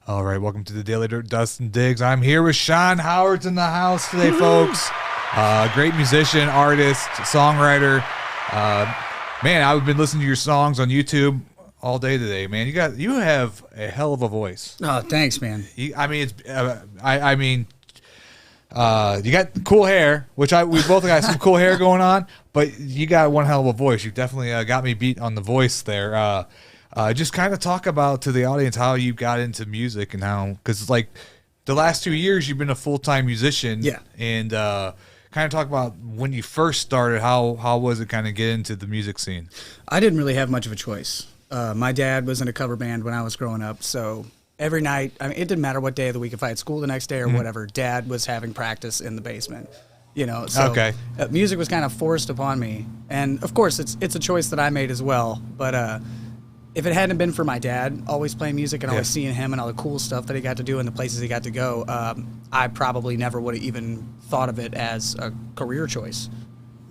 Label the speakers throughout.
Speaker 1: All right, welcome to the Daily Dirt, Dustin Diggs. I'm here with Shaun Howard in the house today, folks. Great musician, artist, songwriter. Man, I've been listening to your songs on YouTube all day today, man. You have a hell of a voice.
Speaker 2: Oh, thanks, man.
Speaker 1: You got cool hair, which we both got some cool hair going on, but you got one hell of a voice. You definitely got me beat on the voice there. Just kind of talk about to the audience how you got into music and how, because like the last 2 years you've been a full-time musician.
Speaker 2: Yeah.
Speaker 1: And kind of talk about when you first started, how was it kind of get into the music scene?
Speaker 2: I didn't really have much of a choice. My dad was in a cover band when I was growing up, so every night, I mean, it didn't matter what day of the week, if I had school the next day or whatever, Dad was having practice in the basement. You know, so
Speaker 1: okay.
Speaker 2: Music was kind of forced upon me, and of course, it's a choice that I made as well. But if it hadn't been for my dad always playing music and always seeing him and all the cool stuff that he got to do and the places he got to go, I probably never would have even thought of it as a career choice.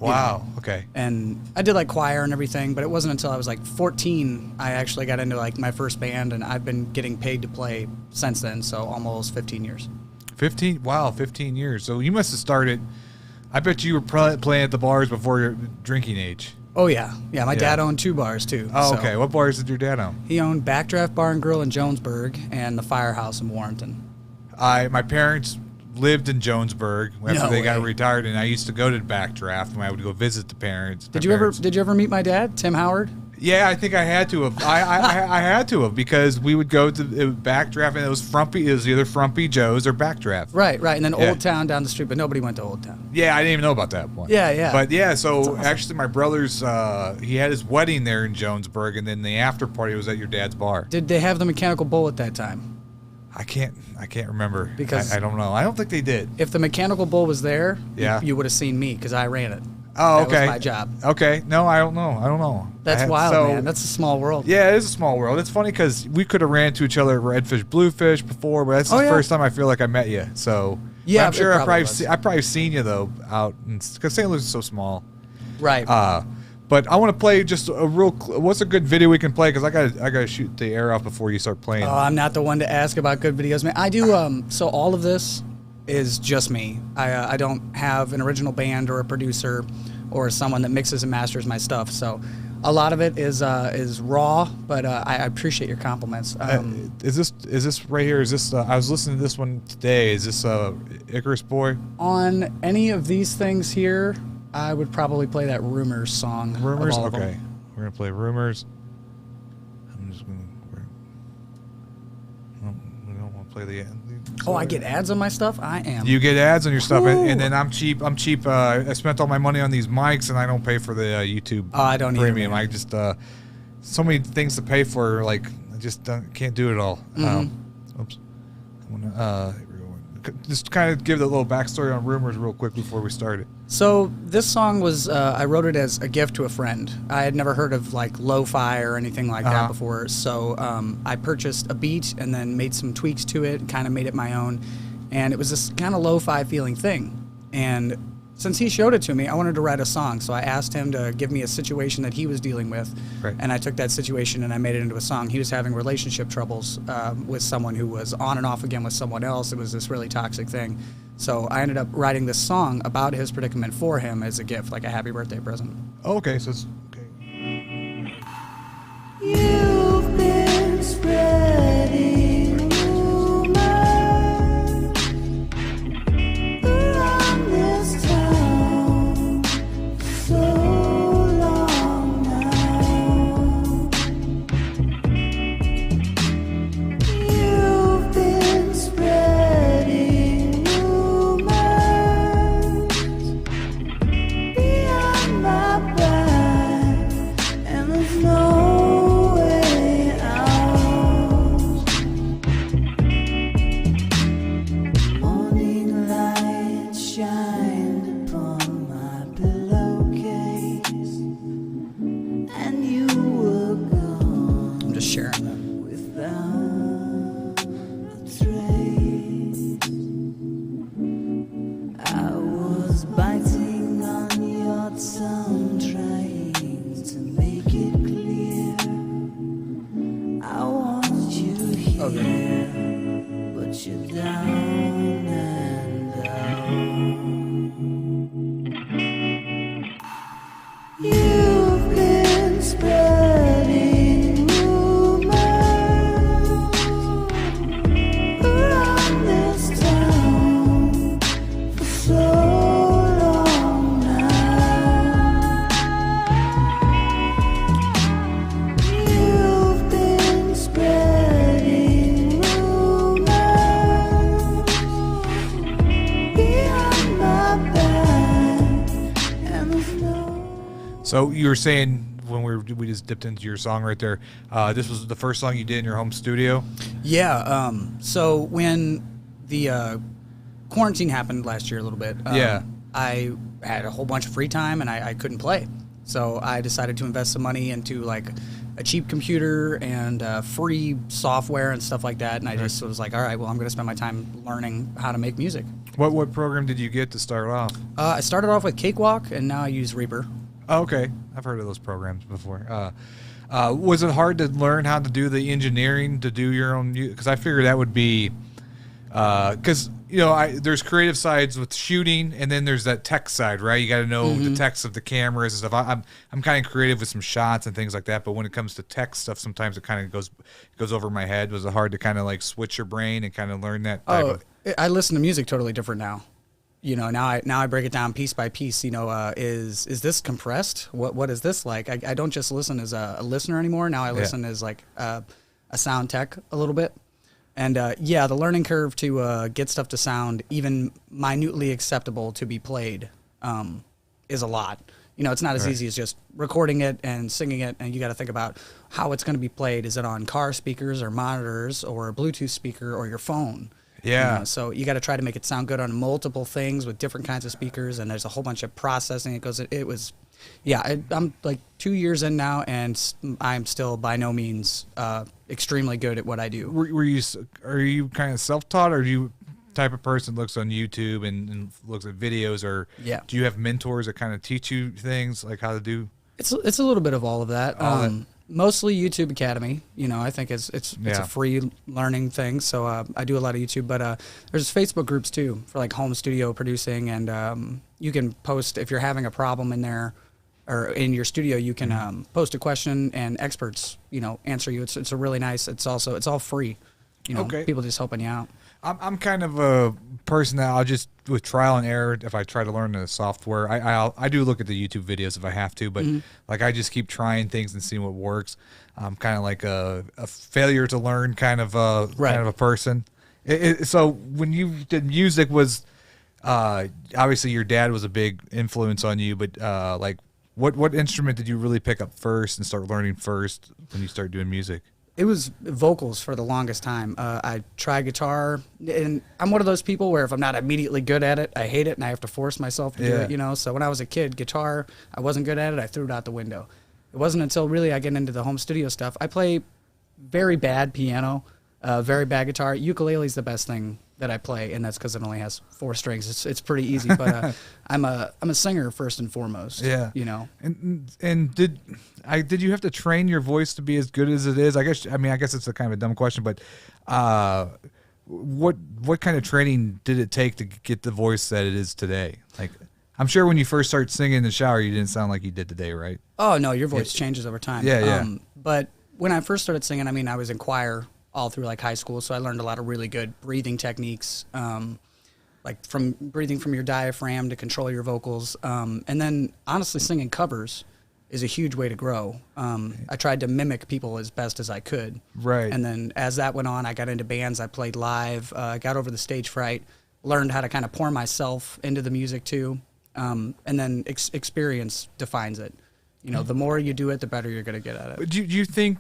Speaker 1: Wow. Okay.
Speaker 2: And I did like choir and everything, but it wasn't until I was like 14 I actually got into like my first band, and I've been getting paid to play since then, so almost 15 years.
Speaker 1: 15? Wow, 15 years. So you must have started, I bet you were playing at the bars before your drinking age.
Speaker 2: Oh, yeah. Yeah, my dad owned 2 bars, too.
Speaker 1: Oh,
Speaker 2: so.
Speaker 1: okay. What bars did your dad own?
Speaker 2: He owned Backdraft Bar and Grill in Jonesburg and the Firehouse in Warrenton.
Speaker 1: My parents lived in Jonesburg after they got retired, and I used to go to Backdraft when I would go visit the parents.
Speaker 2: Did you ever meet my dad, Tim Howard?
Speaker 1: Yeah, I think I had to have. I had to have, because we would go to Backdraft, and it was either Frumpy Joe's or Backdraft.
Speaker 2: Right, and then Old Town down the street, but nobody went to Old Town.
Speaker 1: Yeah, I didn't even know about that one.
Speaker 2: Yeah.
Speaker 1: But yeah, so
Speaker 2: awesome.
Speaker 1: Actually my brother's, he had his wedding there in Jonesburg, and then the after party was at your dad's bar.
Speaker 2: Did they have the Mechanical Bull at that time?
Speaker 1: I can't remember.
Speaker 2: Because
Speaker 1: I don't know. I don't think they did.
Speaker 2: If the Mechanical Bull was there, you would have seen me, because I ran it.
Speaker 1: Oh, okay.
Speaker 2: That was my job.
Speaker 1: Okay. No, I don't know.
Speaker 2: That's wild, man. That's a small world.
Speaker 1: Yeah, it is a small world. It's funny because we could have ran to each other at Redfish, Bluefish before, but that's the first time I feel like I met you. So
Speaker 2: yeah,
Speaker 1: I'm sure I've probably seen you though out, because St. Louis is so small.
Speaker 2: Right.
Speaker 1: But I want to play just a real. What's a good video we can play? Because I gotta shoot the air off before you start playing.
Speaker 2: Oh, I'm not the one to ask about good videos, man. I do. So all of this is just me. I don't have an original band or a producer or someone that mixes and masters my stuff. So a lot of it is raw, but I appreciate your compliments.
Speaker 1: Is this right here? Is this? I was listening to this one today. Is this Icarus Boy?
Speaker 2: On any of these things here, I would probably play that Rumors song.
Speaker 1: Rumors? Okay. We're going to play Rumors. I'm just going to... we don't want to play the...
Speaker 2: Oh, I get ads on my stuff? I am.
Speaker 1: You get ads on your stuff, and then I'm cheap. I spent all my money on these mics, and I don't pay for the YouTube premium. I just... so many things to pay for, like, I just can't do it all. Oops. I'm going to... just kind of give the little backstory on Rumors real quick before we started.
Speaker 2: So this song was, I wrote it as a gift to a friend. I had never heard of like lo-fi or anything like that before. So I purchased a beat and then made some tweaks to it, kind of made it my own. And it was this kind of lo-fi feeling thing. And since he showed it to me, I wanted to write a song. So I asked him to give me a situation that he was dealing with.
Speaker 1: Right.
Speaker 2: And I took that situation and I made it into a song. He was having relationship troubles with someone who was on and off again with someone else. It was this really toxic thing. So I ended up writing this song about his predicament for him as a gift, like a happy birthday present.
Speaker 1: Oh, okay, so it's... Okay.
Speaker 3: You've been spreading rumors around this town so long now. You've been spreading rumors behind my back, and there's no way out. Morning light shined upon my pillowcase, and you were gone
Speaker 2: I'm just sharing them.
Speaker 3: without a trace. I was biting on your tongue, trying to make it clear I want you here.
Speaker 2: Okay.
Speaker 3: long now. You've been spreading rumors behind my back, and there's no.
Speaker 1: So you were saying when we just dipped into your song right there, this was the first song you did in your home studio?
Speaker 2: Yeah. So when the quarantine happened last year a little bit, I had a whole bunch of free time and I couldn't play. So I decided to invest some money into like a cheap computer and free software and stuff like that. And I just was like, all right, well, I'm going to spend my time learning how to make music.
Speaker 1: What program did you get to start off?
Speaker 2: I started off with Cakewalk, and now I use Reaper.
Speaker 1: Oh, okay. I've heard of those programs before. Was it hard to learn how to do the engineering to do your own? Because I figured that would be, because there's creative sides with shooting, and then there's that tech side, right? You got to know the techs of the cameras and stuff. I'm kind of creative with some shots and things like that, but when it comes to tech stuff, sometimes it kind of goes over my head. Was it hard to kind of like switch your brain and kind of learn that?
Speaker 2: I listen to music totally different now. Now I break it down piece by piece. Is this compressed? What is this like? I don't just listen as a listener anymore. Now I listen as like a sound tech a little bit. And the learning curve to get stuff to sound even minutely acceptable to be played is a lot. It's not as easy as just recording it and singing it, and you got to think about how it's going to be played. Is it on car speakers or monitors or a Bluetooth speaker or your phone?
Speaker 1: Yeah.
Speaker 2: So you got to try to make it sound good on multiple things with different kinds of speakers, and there's a whole bunch of processing. I'm like 2 years in now, and I'm still by no means extremely good at what I do.
Speaker 1: Are you kind of self-taught, or are you type of person that looks on YouTube and looks at videos, or do you have mentors that kind of teach you things like how to do? It's
Speaker 2: a little bit of all of that. Mostly YouTube Academy. I think it's a free learning thing. So I do a lot of YouTube, but there's Facebook groups too for like home studio producing, and you can post if you're having a problem in there or in your studio. You can post a question and experts answer you. It's a really nice. It's all free. People just helping you out.
Speaker 1: I'm kind of a person that I'll just, with trial and error, if I try to learn the software, I do look at the YouTube videos if I have to, but like I just keep trying things and seeing what works. I'm kind of like a failure to learn kind of a person. So when you did music, was obviously your dad was a big influence on you, but like what instrument did you really pick up first and start learning first when you started doing music?
Speaker 2: It was vocals for the longest time. I tried guitar, and I'm one of those people where if I'm not immediately good at it, I hate it, and I have to force myself to do it, So when I was a kid, guitar, I wasn't good at it, I threw it out the window. It wasn't until really I get into the home studio stuff. I play very bad piano, very bad guitar. Ukulele's the best thing that I play, and that's because it only has 4 strings. It's pretty easy, but I'm a singer first and foremost.
Speaker 1: Yeah, And did you have to train your voice to be as good as it is? I guess it's a kind of a dumb question, but what kind of training did it take to get the voice that it is today? Like, I'm sure when you first started singing in the shower, you didn't sound like you did today, right?
Speaker 2: Oh no, your voice changes over time.
Speaker 1: Yeah.
Speaker 2: But when I first started singing, I was in choir all through like high school, so I learned a lot of really good breathing techniques, like from breathing from your diaphragm to control your vocals, and then honestly singing covers is a huge way to grow. I tried to mimic people as best as I could,
Speaker 1: right? And
Speaker 2: then as that went on, I got into bands, I played live, got over the stage fright, learned how to kind of pour myself into the music too, and then experience defines it. The more you do it, the better you're going to get at it.
Speaker 1: Do you think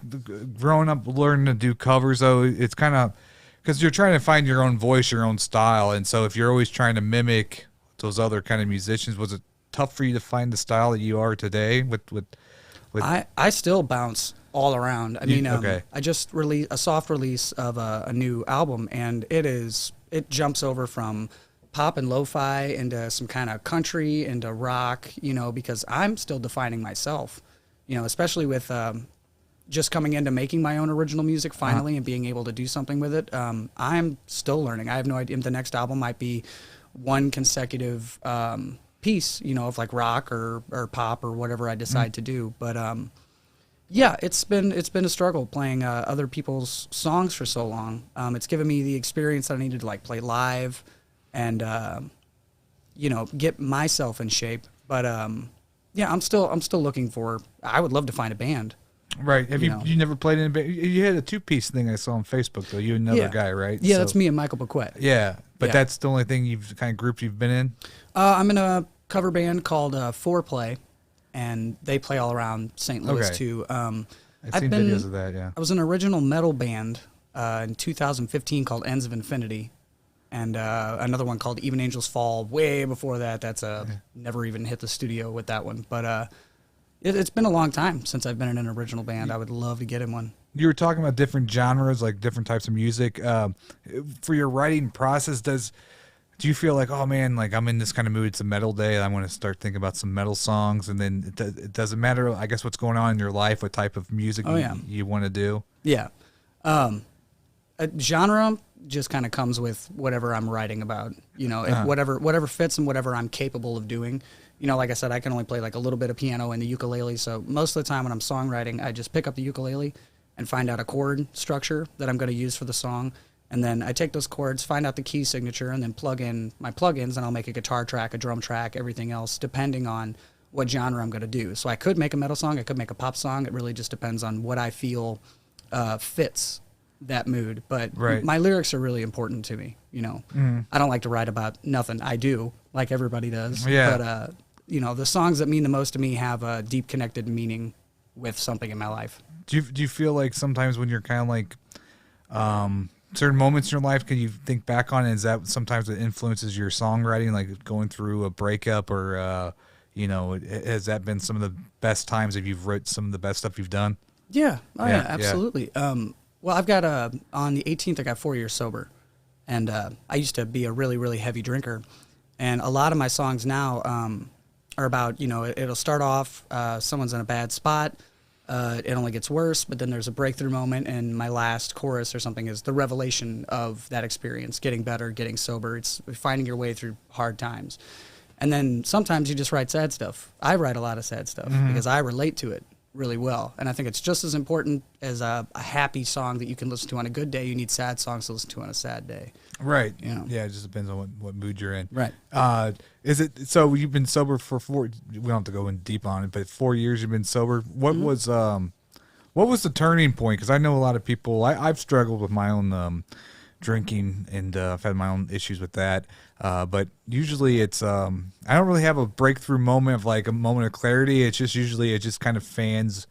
Speaker 1: growing up learning to do covers, though, it's kind of because you're trying to find your own voice, your own style, and so if you're always trying to mimic those other kind of musicians, was it tough for you to find the style that you are today? With
Speaker 2: I still bounce all around. I just released a soft release of a new album, and it jumps over from pop and lo-fi into some kind of country, into rock, because I'm still defining myself, especially with just coming into making my own original music finally and being able to do something with it. I'm still learning. I have no idea. The next album might be one consecutive piece, of like rock or pop or whatever I decide to do. But it's been a struggle playing other people's songs for so long. It's given me the experience that I needed to like play live. And get myself in shape. But yeah, I'm still looking for. I would love to find a band.
Speaker 1: Right. Have you never played in a band? You had a 2-piece thing I saw on Facebook though. You and another guy, right?
Speaker 2: Yeah, that's me and Michael Paquette.
Speaker 1: Yeah, but that's the only thing group you've been in.
Speaker 2: I'm in a cover band called Foreplay, and they play all around St. Louis too.
Speaker 1: I've seen videos of that. Yeah.
Speaker 2: I was in an original metal band in 2015 called Ends of Infinity, and another one called Even Angels Fall way before that. That's never even hit the studio with that one, but. It's been a long time since I've been in an original band. I would love to get in one.
Speaker 1: You were talking about different genres, like different types of music. For your writing process, do you feel like, oh man, like I'm in this kind of mood, it's a metal day, I want to start thinking about some metal songs, and then it doesn't matter, I guess, what's going on in your life, what type of music you want to do? Yeah.
Speaker 2: A genre just kind of comes with whatever I'm writing about, whatever fits and whatever I'm capable of doing. Like I said, I can only play like a little bit of piano and the ukulele. So most of the time when I'm songwriting, I just pick up the ukulele and find out a chord structure that I'm going to use for the song. And then I take those chords, find out the key signature, and then plug in my plugins, and I'll make a guitar track, a drum track, everything else, depending on what genre I'm going to do. So I could make a metal song, I could make a pop song. It really just depends on what I feel fits that mood. But my lyrics are really important to me. I don't like to write about nothing. I do, like everybody does.
Speaker 1: Yeah.
Speaker 2: But the songs that mean the most to me have a deep connected meaning with something in my life.
Speaker 1: Do you feel like sometimes when you're kind of like certain moments in your life, can you think back on it? Is that sometimes it influences your songwriting, like going through a breakup, or has that been some of the best times that you've wrote some of the best stuff you've done?
Speaker 2: Yeah. Yeah, absolutely. Yeah. Well, I've got on the 18th, I got 4 years sober, and I used to be a really, really heavy drinker, and a lot of my songs now are about, it'll start off, someone's in a bad spot, it only gets worse, but then there's a breakthrough moment, and my last chorus or something is the revelation of that experience, getting better, getting sober. It's finding your way through hard times. And then sometimes you just write sad stuff. I write a lot of sad stuff because I relate to it really well. And I think it's just as important as a happy song that you can listen to on a good day. You need sad songs to listen to on a sad day.
Speaker 1: Right. Yeah, it just depends on what mood you're in.
Speaker 2: Right.
Speaker 1: Is it so you've been sober for 4, we don't have to go in deep on it, but 4 years you've been sober. What was the turning point? Because I know a lot of people, I've struggled with my own drinking, and I've had my own issues with that. But usually it's, I don't really have a breakthrough moment of like a moment of clarity. It's just usually it just kind of fans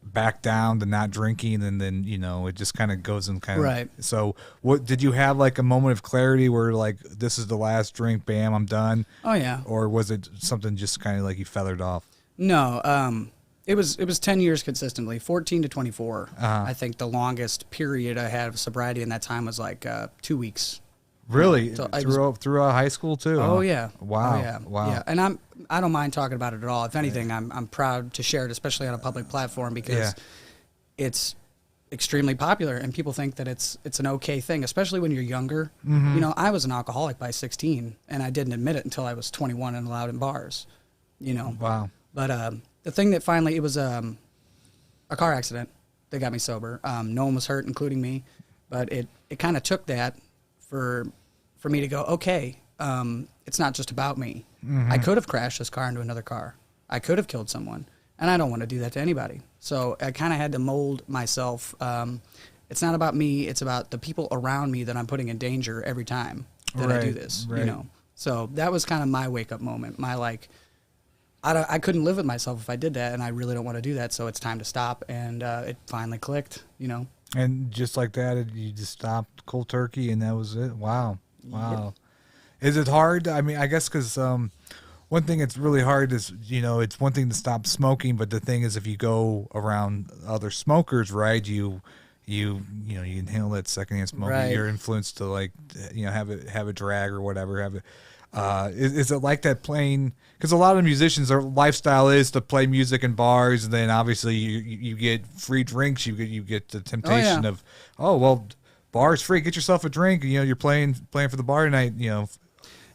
Speaker 1: back down to not drinking, and then it just kind of goes and kind of
Speaker 2: right.
Speaker 1: So what did you have, like a moment of clarity where like this is the last drink, bam, I'm done?
Speaker 2: Oh yeah.
Speaker 1: Or was it something just kind of like you feathered off?
Speaker 2: No, it was 10 years consistently, 14 to 24. I think the longest period I had of sobriety in that time was like 2 weeks.
Speaker 1: Really? So throughout high school too?
Speaker 2: Oh yeah.
Speaker 1: Wow.
Speaker 2: Oh, yeah.
Speaker 1: Wow.
Speaker 2: Yeah. And I don't mind talking about it at all. If anything, I'm proud to share it, especially on a public platform, because it's extremely popular, and people think that it's an okay thing, especially when you're younger. I was an alcoholic by 16, and I didn't admit it until I was 21 and allowed in bars.
Speaker 1: Wow.
Speaker 2: But the thing that finally, it was a car accident that got me sober. No one was hurt, including me, but it kind of took that for me to go, okay, it's not just about me. I could have crashed this car into another car. I could have killed someone, and I don't want to do that to anybody. So I kind of had to mold myself. It's not about me. It's about the people around me that I'm putting in danger every time that I do this, So that was kind of my wake-up moment. My, like, I couldn't live with myself if I did that, and I really don't want to do that, so it's time to stop, and it finally clicked,
Speaker 1: And just like that, you just stopped cold turkey, and that was it? Wow. Wow. Yep. Is it hard? I mean, I guess because one thing that's really hard is, it's one thing to stop smoking, but the thing is, if you go around other smokers, right, you inhale that secondhand smoke,
Speaker 2: right.
Speaker 1: You're influenced to, like, have a drag or whatever, is it like that playing? Because a lot of musicians, their lifestyle is to play music in bars, and then obviously you get free drinks. You get the temptation of, bar's free. Get yourself a drink. You're playing for the bar tonight.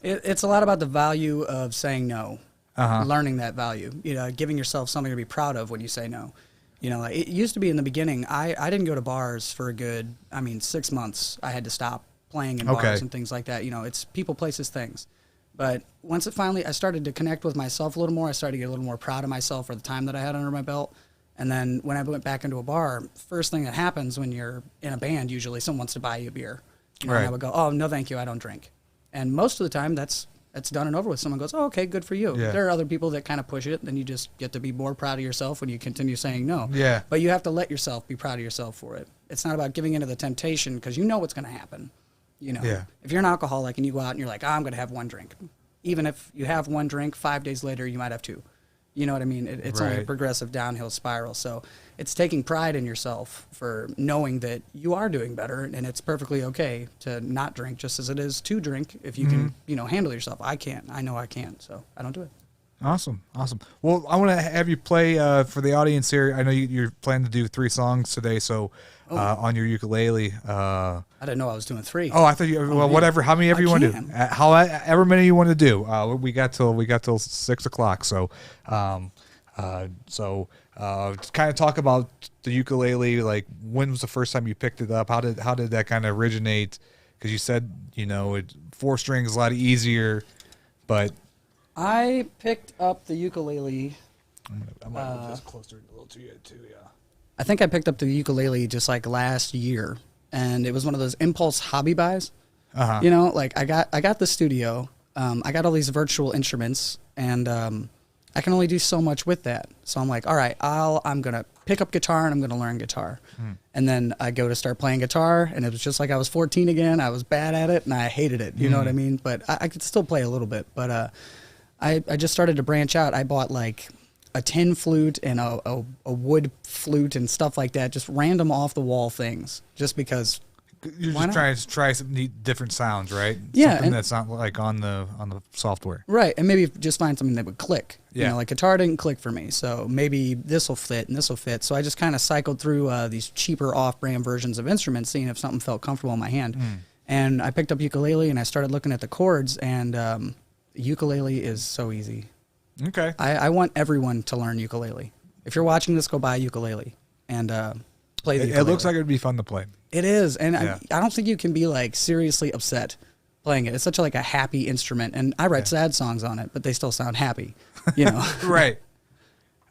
Speaker 2: It's a lot about the value of saying no, learning that value. Giving yourself something to be proud of when you say no. It used to be in the beginning. I didn't go to bars for a good 6 months. I had to stop playing in bars and things like that. It's people, places, things. But once I started to connect with myself a little more. I started to get a little more proud of myself for the time that I had under my belt. And then when I went back into a bar, first thing that happens when you're in a band, usually someone wants to buy you a beer. And I would go, oh, no, thank you, I don't drink. And most of the time, that's done and over with. Someone goes, oh, okay, good for you. Yeah. There are other people that kind of push it. Then you just get to be more proud of yourself when you continue saying no.
Speaker 1: Yeah.
Speaker 2: But you have to let yourself be proud of yourself for it. It's not about giving into the temptation because you know what's going to happen. You know, if you're an alcoholic and you go out and you're like, oh, I'm going to have one drink. Even if you have one drink, 5 days later, you might have two. You know what I mean? It's only a progressive downhill spiral. So it's taking pride in yourself for knowing that you are doing better, and it's perfectly okay to not drink, just as it is to drink if you can, handle yourself. I can't. I know I can't, so I don't do it.
Speaker 1: Awesome. Well, I want to have you play for the audience here. I know you're planning to do 3 songs today, so on your ukulele.
Speaker 2: I didn't know I was doing 3.
Speaker 1: Oh, I thought you. Well, whatever. How many ever you want to do? However many you want to do. We got till 6:00. So, just kind of talk about the ukulele. Like, when was the first time you picked it up? How did that kind of originate? Because you said 4 strings is a lot easier, but
Speaker 2: I picked up the ukulele.
Speaker 1: I'm gonna move this closer a little to you too. Yeah.
Speaker 2: I think I picked up the ukulele just like last year, and it was one of those impulse hobby buys. Like I got the studio, I got all these virtual instruments, and I can only do so much with that. So I'm like, all right, I'm gonna pick up guitar and I'm gonna learn guitar. And then I go to start playing guitar, and it was just like I was 14 again. I was bad at it, and I hated it. You know what I mean? But I could still play a little bit. But I just started to branch out. I bought like a tin flute and a wood flute and stuff like that, just random off the wall things, just because.
Speaker 1: You're just trying to try some different sounds, right?
Speaker 2: Yeah,
Speaker 1: something that's not like on the software,
Speaker 2: right? And maybe just find something that would click. Yeah, like guitar didn't click for me, so maybe this will fit and this will fit. So I just kind of cycled through these cheaper off-brand versions of instruments, seeing if something felt comfortable in my hand. And I picked up ukulele and I started looking at the chords, and ukulele is so easy.
Speaker 1: Okay.
Speaker 2: I want everyone to learn ukulele. If you're watching this, go buy a ukulele and play the ukulele.
Speaker 1: It looks like it would be fun to play.
Speaker 2: It is, and I don't think you can be like seriously upset playing it. It's such a happy instrument, and I write sad songs on it, but they still sound happy,
Speaker 1: Right.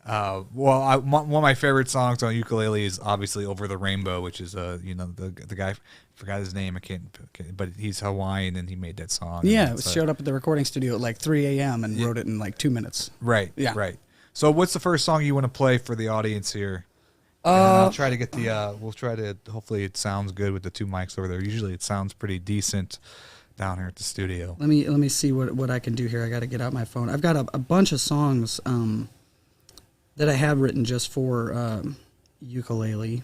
Speaker 1: One of my favorite songs on ukulele is obviously "Over the Rainbow," which is the guy, forgot his name, but he's Hawaiian and he made that song.
Speaker 2: Yeah, showed up at the recording studio at like 3 a.m. and wrote it in like 2 minutes.
Speaker 1: Right. Yeah. Right. So what's the first song you want to play for the audience here? I'll try to get we'll try to, hopefully it sounds good with the 2 mics over there. Usually it sounds pretty decent down here at the studio.
Speaker 2: Let me see what I can do here. I got to get out my phone. I've got a bunch of songs that I have written just for ukulele.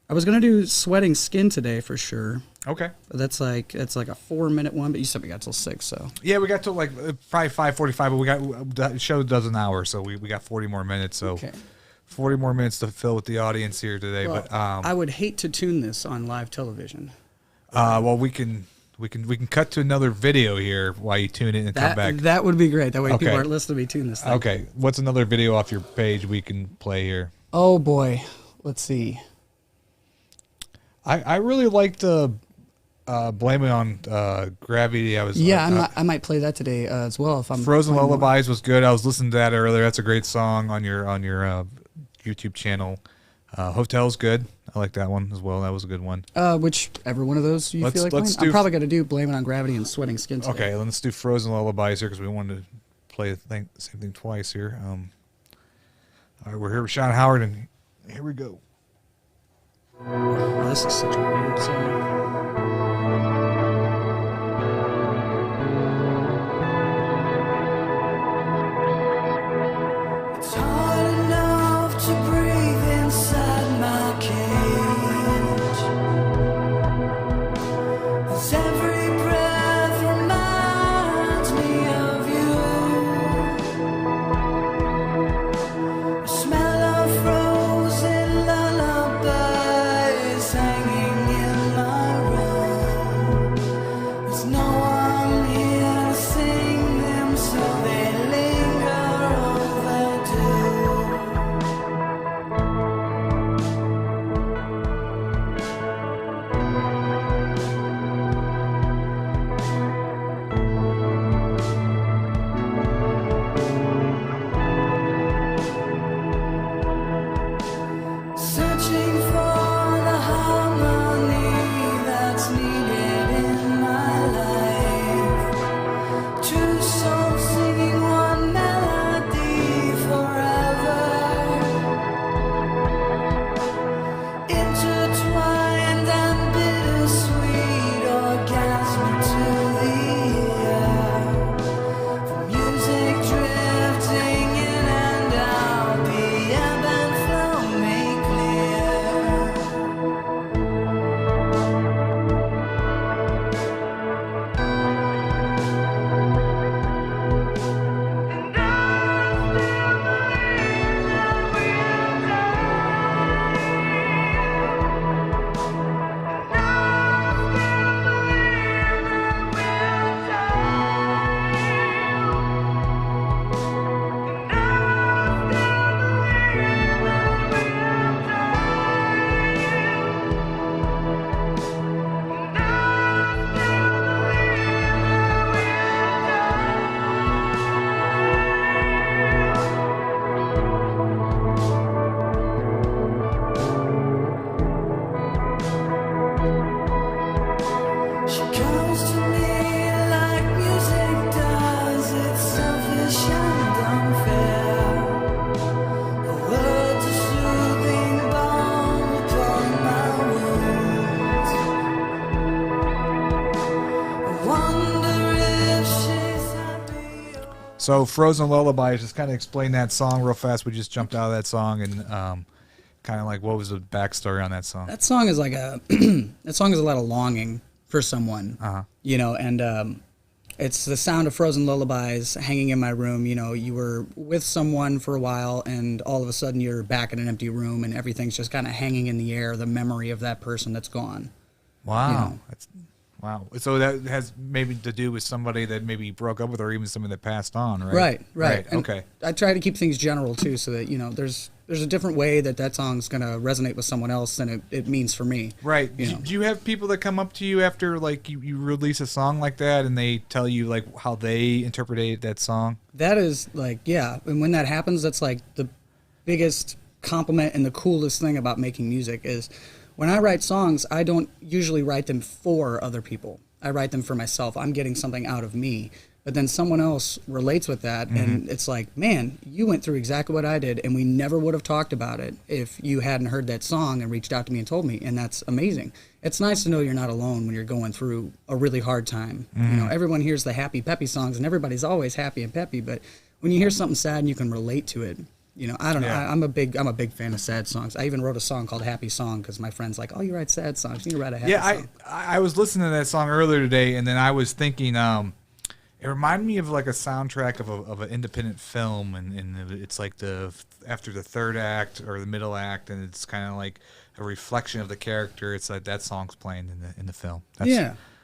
Speaker 2: I was going to do Sweating Skin today for sure.
Speaker 1: Okay.
Speaker 2: But it's like a 4-minute one, but you said we got till 6, so.
Speaker 1: Yeah, we got till like probably 5:45, but we got, the show does an hour, so we got 40 more minutes, so. Okay. 40 more minutes to fill with the audience here today, well, but
Speaker 2: I would hate to tune this on live television.
Speaker 1: Well, we can cut to another video here while you tune in and come back.
Speaker 2: That would be great. That way people aren't listening to me tune this thing.
Speaker 1: Okay, what's another video off your page we can play here?
Speaker 2: Oh boy, let's see.
Speaker 1: I really liked Blame It on Gravity.
Speaker 2: I might play that today as well. If I'm
Speaker 1: Frozen Lullabies was good. I was listening to that earlier. That's a great song on your YouTube channel. Hotel's good. I like that one as well. That was a good one.
Speaker 2: Whichever one of those you feel like playing. I'm probably going to do Blame It on Gravity and Sweating Skin today.
Speaker 1: Okay, let's do Frozen Lullabies here because we wanted to play the same thing twice here. All right, we're here with Shaun Howard, and here we go.
Speaker 2: Oh, this is such a weird song.
Speaker 3: Hanging in my room.
Speaker 1: So Frozen Lullabies, just kind of explain that song real fast. We just jumped out of that song and kind of like what was the backstory on that song?
Speaker 2: That song is like a that song is a lot of longing for someone, you know, and it's the sound of Frozen Lullabies hanging in my room. You know, you were with someone for a while and all of a sudden you're back in an empty room and everything's just kind of hanging in the air, the memory of that person that's gone.
Speaker 1: Wow.
Speaker 2: You know?
Speaker 1: Wow. So that has maybe to do with somebody that maybe broke up with or even someone that passed on, right?
Speaker 2: Right.
Speaker 1: Okay.
Speaker 2: I try to keep things general too so that, you know, there's a different way that song's going to resonate with someone else than it means for me.
Speaker 1: Right.
Speaker 2: You know?
Speaker 1: Do you have people that come up to you after like you release a song like that and they tell you like how they interpreted that song?
Speaker 2: That is like, yeah. And when that happens, that's like the biggest compliment and the coolest thing about making music is when I write songs, I don't usually write them for other people. I write them for myself. I'm getting something out of me. But then someone else relates with that, and it's like, man, you went through exactly what I did, and we never would have talked about it if you hadn't heard that song and reached out to me and told me, and that's amazing. It's nice to know you're not alone when you're going through a really hard time. You know, everyone hears the happy, peppy songs, and everybody's always happy and peppy, but when you hear something sad and you can relate to it, you know, I don't know. I'm a big fan of sad songs. I even wrote a song called Happy Song because my friend's like, oh, you write sad songs. You need to write a happy song.
Speaker 1: I was listening to that song earlier today, and then I was thinking, it reminded me of like a soundtrack of an independent film, and it's like after the third act or the middle act, and it's kind of like a reflection of the character. It's like that song's playing in the film.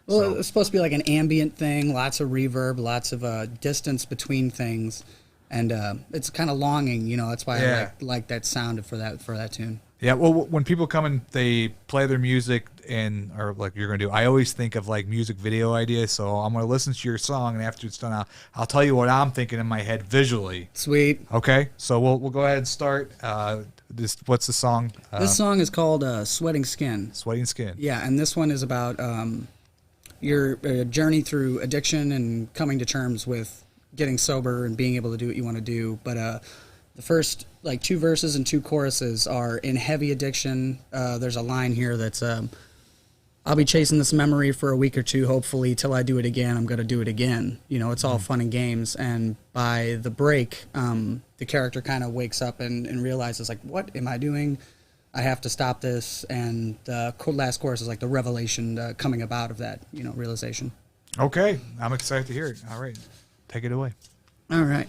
Speaker 2: Well, it's supposed to be like an ambient thing, lots of reverb, lots of distance between things. And it's kind of longing, you know. That's why I like that sound for that tune.
Speaker 1: Yeah, well, when people come and they play their music or like you're going to do, I always think of like music video ideas. So I'm going to listen to your song, and after it's done, I'll tell you what I'm thinking in my head visually.
Speaker 2: Sweet.
Speaker 1: Okay, so we'll go ahead and start. What's the song?
Speaker 2: This song is called Sweating Skin.
Speaker 1: Sweating Skin.
Speaker 2: Yeah, and this one is about your journey through addiction and coming to terms with getting sober and being able to do what you want to do. But the first like 2 verses and 2 choruses are in heavy addiction. There's a line here that's I'll be chasing this memory for a week or 2, hopefully, till I do it again. I'm going to do it again. You know, it's all fun and games. And by the break, the character kind of wakes up and realizes, like, what am I doing? I have to stop this. And the last chorus is like the revelation coming about of that, you know, realization.
Speaker 1: Okay. I'm excited to hear it. All right. Take it away.
Speaker 2: All right.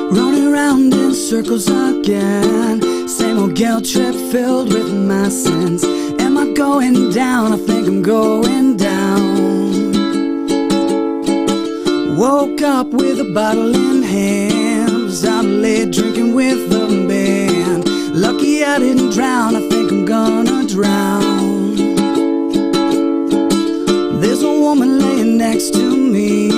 Speaker 3: Running around in circles again. Same old guilt trip filled with my sins. Am I going down? I think I'm going down. Woke up with a bottle in hand. Out late drinking with the band. Lucky I didn't drown. I think I'm gonna drown. There's a woman laying next to me.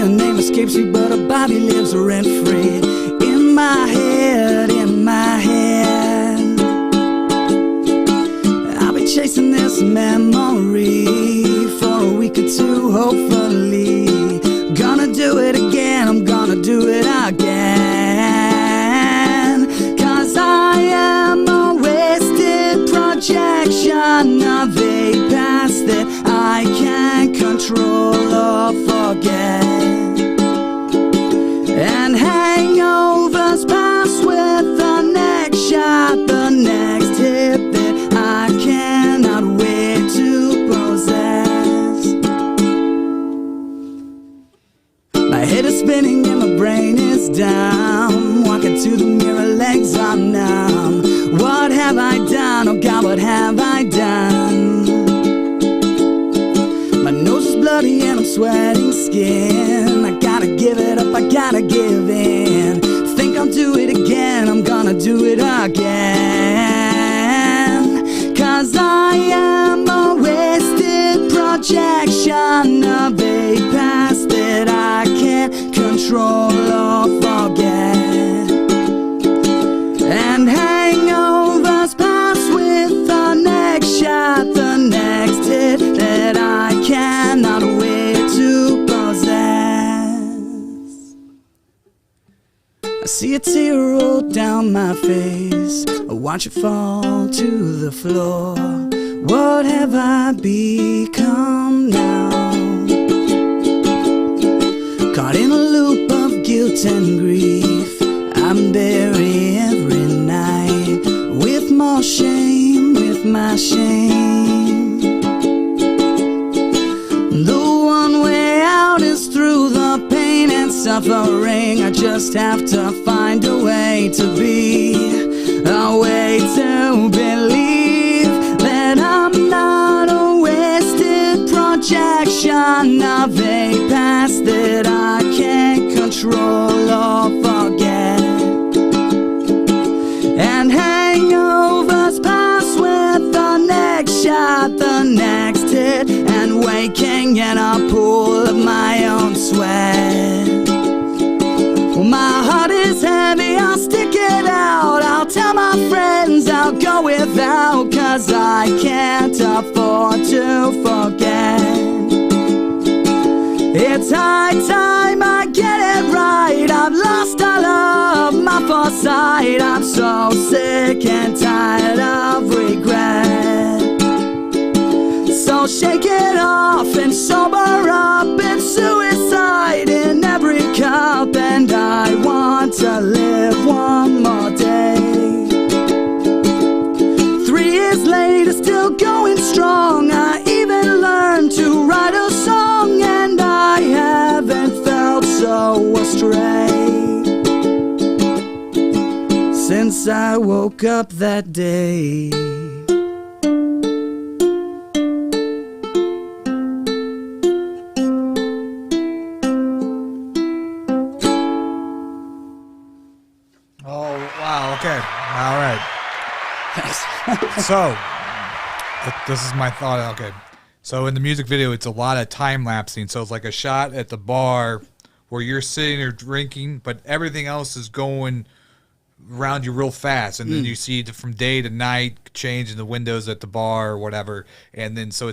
Speaker 3: Her name escapes me, but her body lives rent free in my head, in my head. I'll be chasing this memory for a week or 2, hopefully. Gonna do it again, I'm gonna do it again. 'Cause I am a wasted projection of a past that I can't control or forget. And hangovers pass with the next shot, the next hit that I cannot wait to possess. My head is spinning and my brain is down. Walking to the mirror, legs are numb. What have I done? Oh God, what have I done? My nose is bloody and I'm sweating skin. I gotta give it up, I gotta give in. Think I'll do it again, I'm gonna do it again. 'Cause I am a wasted projection of a past that I can't control or forget. And hangovers pass with the next shot, the next hit that I cannot wait to possess. I see a tear roll down my face. I watch it fall to the floor. What have I become now? Caught in a loop of guilt and grief, I'm buried every night with more shame, with my shame. The one way out is through the pain and suffering. I just have to find a way to be, a way to believe that I'm not a wasted projection of a past that I can't control or forget. And hangovers pass with the next shot, the next hit, and waking in a pool of my own sweat. Well, my heart is heavy, I'll stick it out. I'll tell my friends I'll go without, 'cause I can't afford to forget. It's high time I get it right. I've lost all of my foresight. I'm so sick and tired of regret. So shake it off and sober up. It's suicide in every cup, and I want to live one more day. 3 years later, still going strong. I even learned to write a song, and I haven't felt so astray since I woke up that day.
Speaker 1: Oh, wow. Okay. All right. So, this is my thought. Okay. So, in the music video, it's a lot of time lapsing. So, it's like a shot at the bar where you're sitting there drinking, but everything else is going around you real fast, and then you see from day to night change in the windows at the bar or whatever, and then so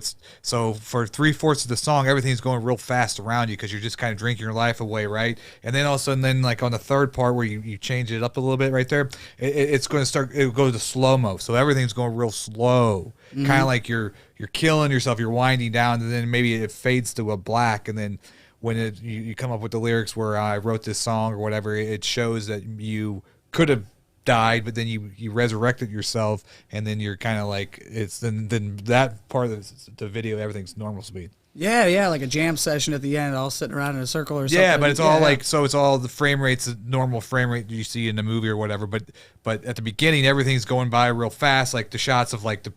Speaker 1: for 3/4 of the song everything's going real fast around you because you're just kind of drinking your life away, right? And then all of a sudden, then like on the third part where you change it up a little bit right there, it's going to start, it'll go to slow-mo, so everything's going real slow, kind of like you're killing yourself, you're winding down, and then maybe it fades to a black, and then when you come up with the lyrics where I wrote this song or whatever, it shows that you could have died, but then you resurrected yourself, and then you're kind of like, it's then that part of the video, everything's normal speed.
Speaker 2: Yeah, like a jam session at the end, all sitting around in a circle or something.
Speaker 1: Yeah, but it's all like, so it's all the frame rates, the normal frame rate you see in the movie or whatever, but at the beginning everything's going by real fast, like the shots of like the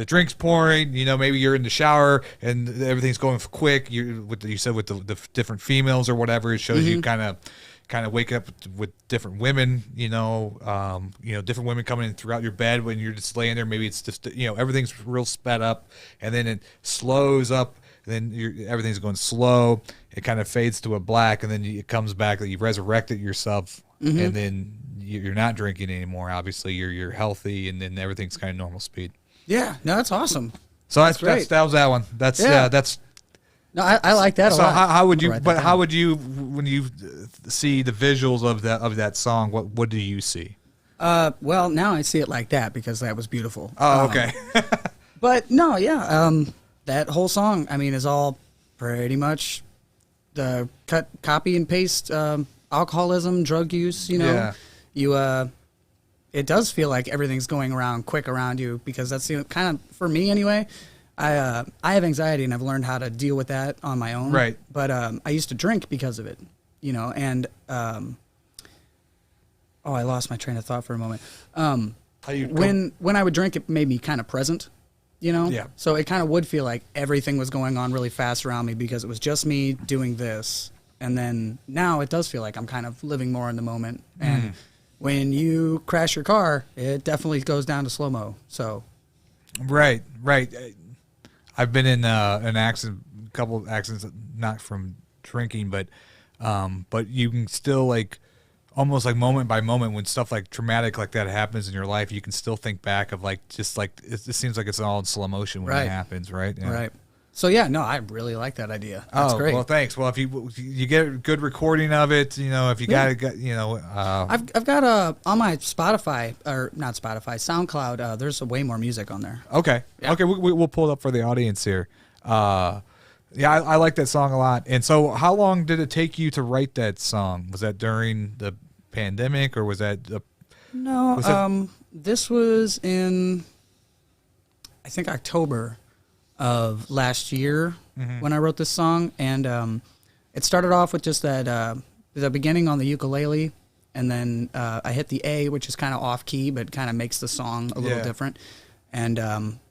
Speaker 1: drinks pouring, maybe you're in the shower and everything's going quick. You said with the different females or whatever, it shows you kind of wake up with different women, different women coming in throughout your bed when you're just laying there. Maybe it's just, everything's real sped up, and then it slows up, and then everything's going slow. It kind of fades to a black, and then it comes back that you've resurrected yourself, and then you're not drinking anymore. Obviously, you're healthy, and then everything's kind of normal speed.
Speaker 2: Yeah, no, that's awesome.
Speaker 1: So that was that one. That's that's.
Speaker 2: No, I like that a lot.
Speaker 1: So how would you? But how would you, when you see the visuals of that song? What do you see?
Speaker 2: Well, now I see it like that because that was beautiful.
Speaker 1: Oh, okay.
Speaker 2: But no, yeah, that whole song, I mean, is all pretty much the copy and paste alcoholism, drug use. Yeah. It does feel like everything's going around quick around you, because that's kind of, for me anyway. I have anxiety, and I've learned how to deal with that on my own.
Speaker 1: Right.
Speaker 2: But I used to drink because of it, and I lost my train of thought for a moment. When I would drink, it made me kind of present, Yeah. So it kind of would feel like everything was going on really fast around me because it was just me doing this. And then now it does feel like I'm kind of living more in the moment. And when you crash your car, it definitely goes down to slow-mo. So. Right.
Speaker 1: I've been in an accident, a couple of accidents, not from drinking, but you can still, like, almost like moment by moment, when stuff like traumatic like that happens in your life, you can still think back of, like, just like it seems like it's all in slow motion when it happens, right? Yeah.
Speaker 2: Right. So yeah, no, I really like that idea. That's great.
Speaker 1: Well, thanks. Well, if you get a good recording of it, if you got
Speaker 2: I've got on my Spotify, or not Spotify, SoundCloud. There's way more music on there.
Speaker 1: Okay. Yeah. Okay. We'll pull it up for the audience here. I like that song a lot. And so, how long did it take you to write that song? Was that during the pandemic, or was that this was in, I think, October of last year when I wrote this song, and it started off with just that the beginning on the ukulele, and then I hit the A, which is kind of off key, but kind of makes the song a little different, and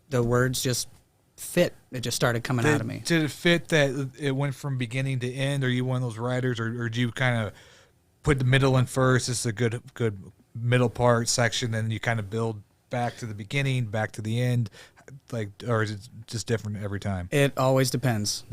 Speaker 1: the words just fit. It just started coming out of me. Did it fit that it went from beginning to end? Are you one of those writers, or do you kind of put the middle in first? This is a good middle part section, then you kind of build back to the beginning, back to the end, or is it just different every time?
Speaker 2: It always depends.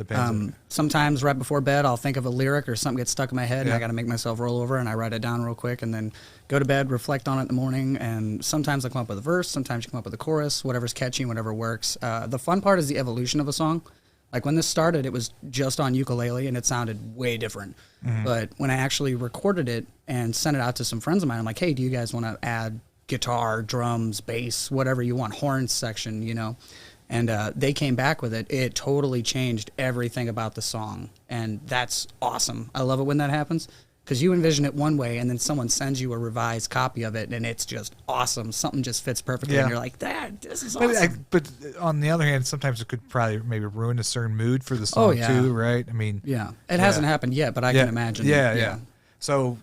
Speaker 2: Sometimes right before bed, I'll think of a lyric or something gets stuck in my head, and I got to make myself roll over, and I write it down real quick, and then go to bed, reflect on it in the morning, and sometimes I come up with a verse, sometimes you come up with a chorus, whatever's catchy, whatever works. The fun part is the evolution of a song. Like when this started, it was just on ukulele, and it sounded way different. But when I actually recorded it and sent it out to some friends of mine, I'm like, hey, do you guys want to add guitar, drums, bass, whatever you want, horns section, and they came back with it. It totally changed everything about the song, and that's awesome. I love it when that happens, because you envision it one way, and then someone sends you a revised copy of it, and it's just awesome. Something just fits perfectly, and you're like, this is awesome.
Speaker 1: But on the other hand, sometimes it could probably maybe ruin a certain mood for the song too, right? I mean,
Speaker 2: it hasn't happened yet, but I can imagine.
Speaker 1: Yeah. So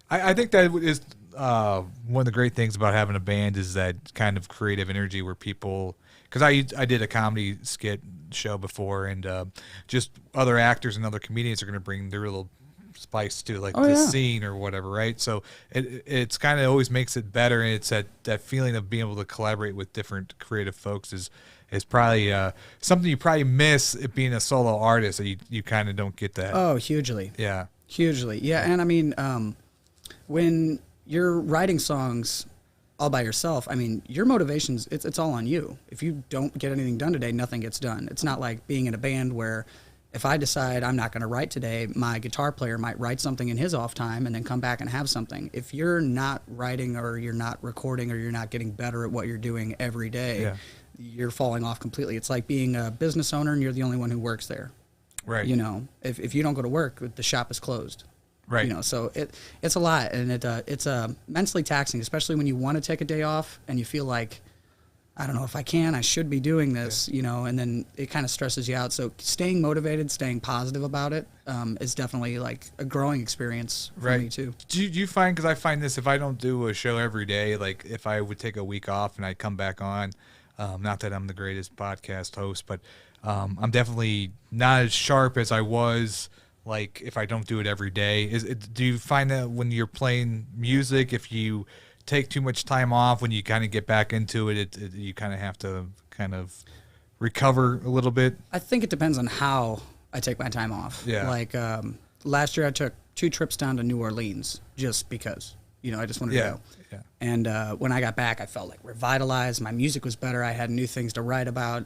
Speaker 1: I think that is one of the great things about having a band is that kind of creative energy where people, because I did a comedy skit show before, and just other actors and other comedians are going to bring their little spice to the scene or whatever, right? So it's kind of always makes it better, and it's that feeling of being able to collaborate with different creative folks is probably something you probably miss it being a solo artist, that you kind of don't get that.
Speaker 2: Oh, hugely.
Speaker 1: Yeah.
Speaker 2: Hugely. Yeah, and I mean, when you're writing songs all by yourself, I mean, your motivations, it's all on you. If you don't get anything done today, nothing gets done. It's not like being in a band where if I decide I'm not going to write today, my guitar player might write something in his off time and then come back and have something. If you're not writing, or you're not recording, or you're not getting better at what you're doing every day, you're falling off completely. It's like being a business owner and you're the only one who works there.
Speaker 1: Right.
Speaker 2: If you don't go to work, the shop is closed.
Speaker 1: Right.
Speaker 2: So it's a lot, and it's mentally taxing, especially when you want to take a day off and you feel like, I don't know if I should be doing this, and then it kind of stresses you out. So staying motivated, staying positive about it is definitely like a growing experience for me too.
Speaker 1: Do you find, because I find this, if I don't do a show every day, like if I would take a week off and I come back on, not that I'm the greatest podcast host, but I'm definitely not as sharp as I was, like if I don't do it every day. Do you find that when you're playing music, if you take too much time off, when you kind of get back into it, you kind of have to kind of recover a little bit?
Speaker 2: I think it depends on how I take my time off.
Speaker 1: Yeah.
Speaker 2: Like last year I took 2 trips down to New Orleans just because, I just wanted to go.
Speaker 1: Yeah.
Speaker 2: And when I got back, I felt like revitalized. My music was better. I had new things to write about.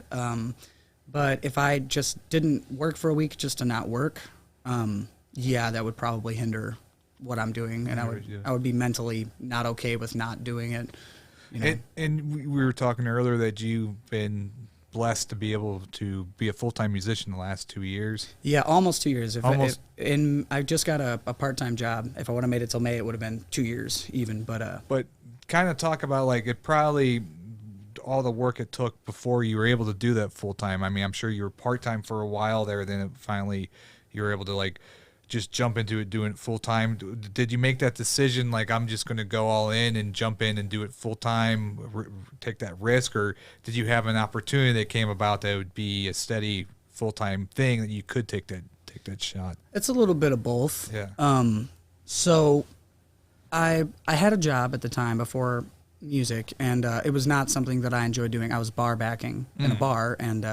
Speaker 2: But if I just didn't work for a week just to not work, that would probably hinder what I'm doing, and I would be mentally not okay with not doing it.
Speaker 1: And we were talking earlier that you've been blessed to be able to be a full-time musician the last 2 years.
Speaker 2: Yeah, almost 2 years. I just got a part-time job. If I would have made it till May, it would have been 2 years even. But
Speaker 1: kind of talk about like it probably all the work it took before you were able to do that full-time. I mean, I'm sure you were part-time for a while there, then finally you were able to like just jump into it, doing it full time. Did you make that decision, like I'm just going to go all in and jump in and do it full time, take that risk, or did you have an opportunity that came about that would be a steady full time thing that you could take that shot?
Speaker 2: It's a little bit of both.
Speaker 1: Yeah.
Speaker 2: So I had a job at the time before music, and it was not something that I enjoyed doing. I was bar backing in a bar, and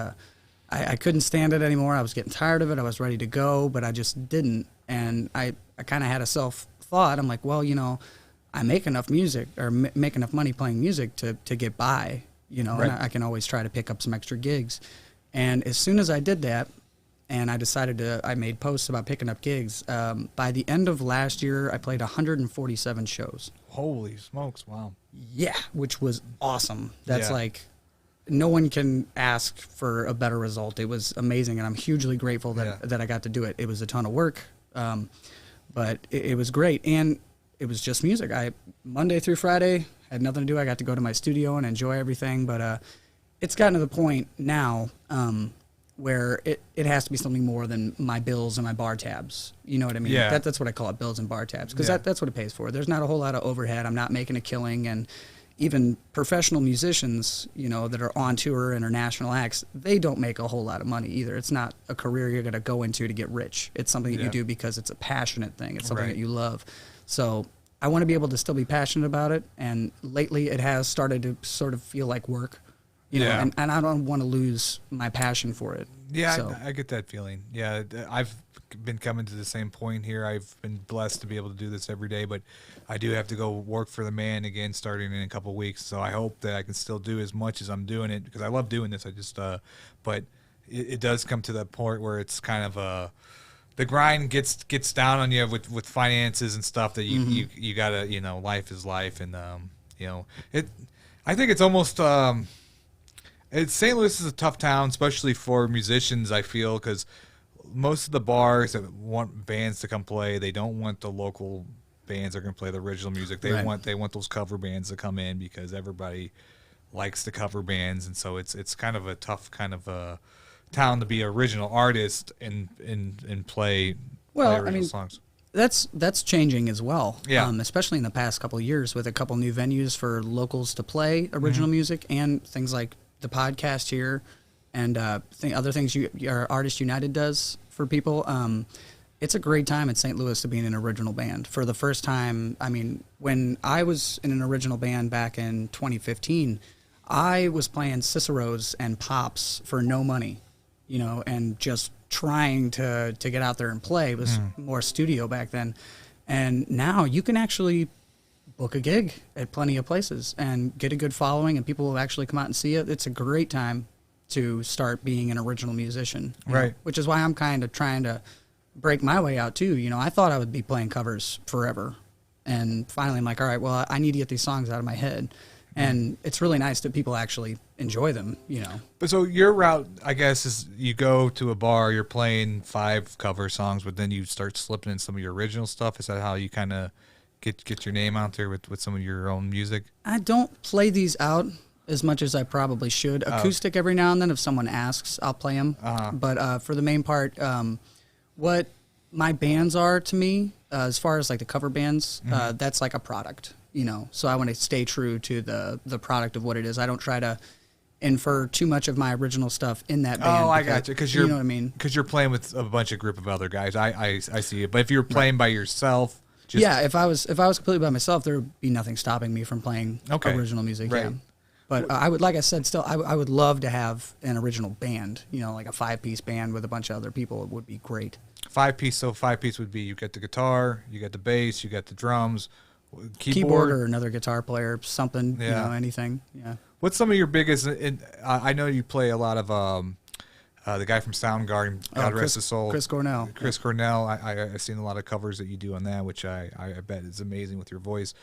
Speaker 2: I couldn't stand it anymore. I was getting tired of it. I was ready to go, but I just didn't. And I kind of had a self-thought. I'm like, well, I make enough music, or make enough money playing music to get by,
Speaker 1: Right.
Speaker 2: and I can always try to pick up some extra gigs. And as soon as I did that, and I made posts about picking up gigs. By the end of last year, I played 147 shows.
Speaker 1: Holy smokes! Wow.
Speaker 2: Yeah, which was awesome. That's like, no one can ask for a better result. It was amazing, and I'm hugely grateful that I got to do it. It was a ton of work, but it was great, and it was just music. Monday through Friday had nothing to do. I got to go to my studio and enjoy everything, but it's gotten to the point now. Where it has to be something more than my bills and my bar tabs. You know what I mean?
Speaker 1: Yeah.
Speaker 2: That's what I call it, bills and bar tabs, because that's what it pays for. There's not a whole lot of overhead. I'm not making a killing, and even professional musicians, that are on tour and are national acts, they don't make a whole lot of money either. It's not a career you're going to go into to get rich. It's something that you do because it's a passionate thing. It's something that you love. So I want to be able to still be passionate about it, and lately it has started to sort of feel like work. And I don't want to lose my passion for it.
Speaker 1: Yeah,
Speaker 2: so.
Speaker 1: I get that feeling. Yeah, I've been coming to the same point here. I've been blessed to be able to do this every day, but I do have to go work for the man again starting in a couple of weeks. So I hope that I can still do as much as I'm doing it, because I love doing this. I just, but it does come to that point where it's kind of the grind gets down on you with finances and stuff that you gotta, life is life, and I think it's almost. St. Louis is a tough town, especially for musicians, I feel, because most of the bars that want bands to come play, they don't want the local bands that are going to play the original music. They want those cover bands to come in, because everybody likes the cover bands, and so it's kind of a tough kind of a town to be an original artist and play original songs.
Speaker 2: That's changing as well.
Speaker 1: Yeah.
Speaker 2: Especially in the past couple of years, with a couple new venues for locals to play original music, and things like the podcast here, and other things your Artist United does for people. It's a great time in St. Louis to be in an original band. For the first time, when I was in an original band back in 2015, I was playing Cicero's and Pops for no money, and just trying to get out there and play. It was more studio back then. And now you can actually book a gig at plenty of places and get a good following, and people will actually come out and see it. It's a great time to start being an original musician,
Speaker 1: right?
Speaker 2: Which is why I'm kind of trying to break my way out too. I thought I would be playing covers forever, and finally I'm like, all right, well, I need to get these songs out of my head, and it's really nice that people actually enjoy them.
Speaker 1: But so your route, I guess, is you go to a bar, you're playing 5 cover songs, but then you start slipping in some of your original stuff. Is that how you kind of get your name out there with some of your own music?
Speaker 2: I don't play these out as much as I probably should. Acoustic every now and then, if someone asks, I'll play them. But for the main part, what my bands are to me, as far as like the cover bands, that's like a product, So I want to stay true to the product of what it is. I don't try to infer too much of my original stuff in that band.
Speaker 1: Oh, I got you. Because you
Speaker 2: know what I mean?
Speaker 1: Because you're playing with a group of other guys. I see it. But if you're playing by yourself.
Speaker 2: If I was completely by myself, there would be nothing stopping me from playing original music.
Speaker 1: Right.
Speaker 2: Yeah. But I would, like I said, I would love to have an original band. Like a 5-piece band with a bunch of other people. It would be great.
Speaker 1: 5-piece. So 5-piece would be you get the guitar, you got the bass, you got the drums,
Speaker 2: keyboard or another guitar player, something. Anything. Yeah. What's
Speaker 1: some of your biggest? I know you play a lot of. The guy from Soundgarden, God rest his soul.
Speaker 2: Chris Cornell.
Speaker 1: Chris Cornell. I've seen a lot of covers that you do on that, which I bet is amazing with your voice.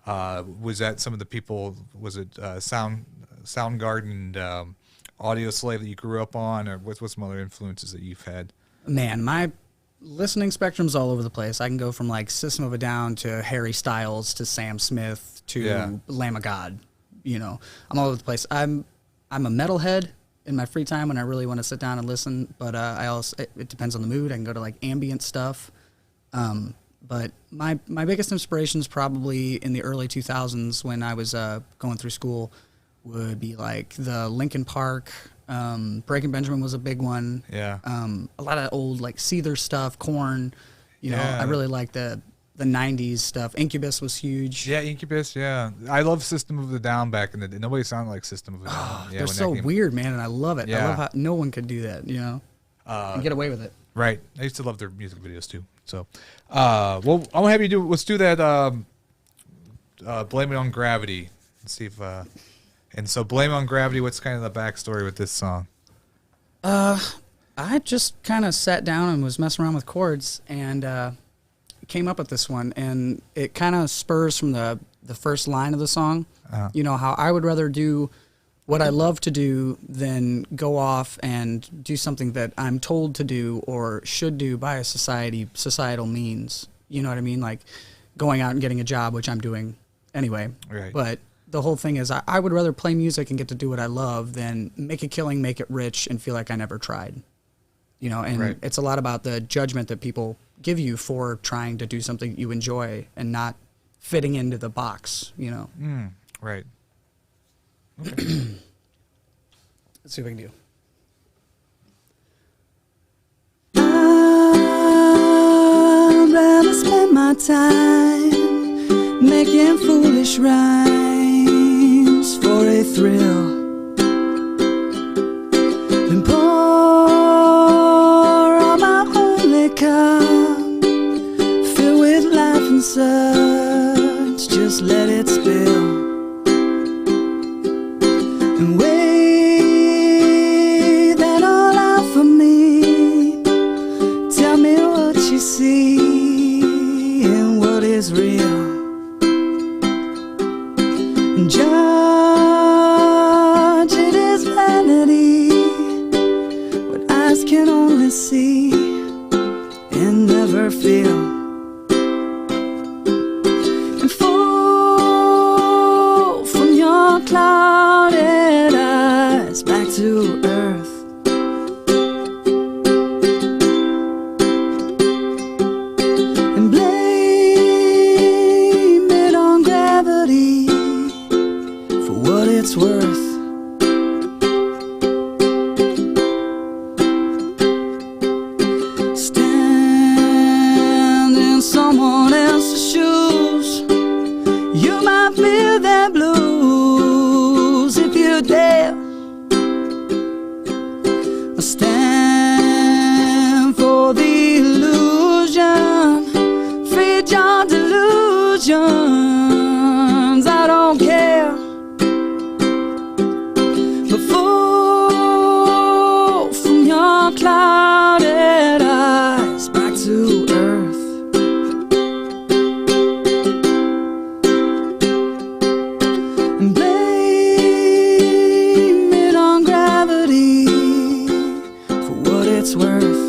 Speaker 1: Was that some of the people, was it Soundgarden and Audio Slave that you grew up on, or what's some other influences that you've had?
Speaker 2: Man, my listening spectrum's all over the place. I can go from like System of a Down to Harry Styles to Sam Smith to Lamb of God. I'm all over the place. I'm a metalhead in my free time when I really want to sit down and listen, but I also, it depends on the mood. I can go to like ambient stuff, but my biggest inspirations probably in the early 2000s when I was going through school would be like the Linkin Park, Breaking Benjamin was a big one.
Speaker 1: Yeah.
Speaker 2: A lot of old like Seether stuff, Korn. I really like the 90s stuff. Incubus was huge.
Speaker 1: Yeah, Incubus, yeah. I love System of a Down back in the day. Nobody sounded like System of a Down.
Speaker 2: They're so weird, man, and I love it. I love how no one could do that, and get away with it.
Speaker 1: Right. I used to love their music videos, too. So, well, I'm going to have you let's do that Blame It on Gravity. Let's see if, and so Blame It on Gravity, what's kind of the backstory with this song?
Speaker 2: I just kind of sat down and was messing around with chords and came up with this one, and it kind of spurs from the first line of the song. You know, how I would rather do what I love to do than go off and do something that I'm told to do or should do by a societal means. You know what I mean? Like going out and getting a job, which I'm doing anyway.
Speaker 1: Right.
Speaker 2: But the whole thing is I would rather play music and get to do what I love than make a killing, make it rich, and feel like I never tried. You know, and it's a lot about the judgment that people give you for trying to do something you enjoy and not fitting into the box, you know.
Speaker 1: Right.
Speaker 2: Okay. Let's see what we can do.
Speaker 3: I'd rather spend my time making foolish rhymes for a thrill than pour on my only cup filled with life and such. Just let it spill and weigh that all out for me. Tell me what you see and what is real, and judge it as vanity, what eyes can only see and never feel. And fall from your clouded eyes back to earth. And blame it on gravity for what it's worth. Stand in someone else's shoes. You might feel their blues if you dare. Stand for the illusion, feed your delusions. I don't care. But fall from your clouded eyes back to earth. And blame it on gravity for what it's worth.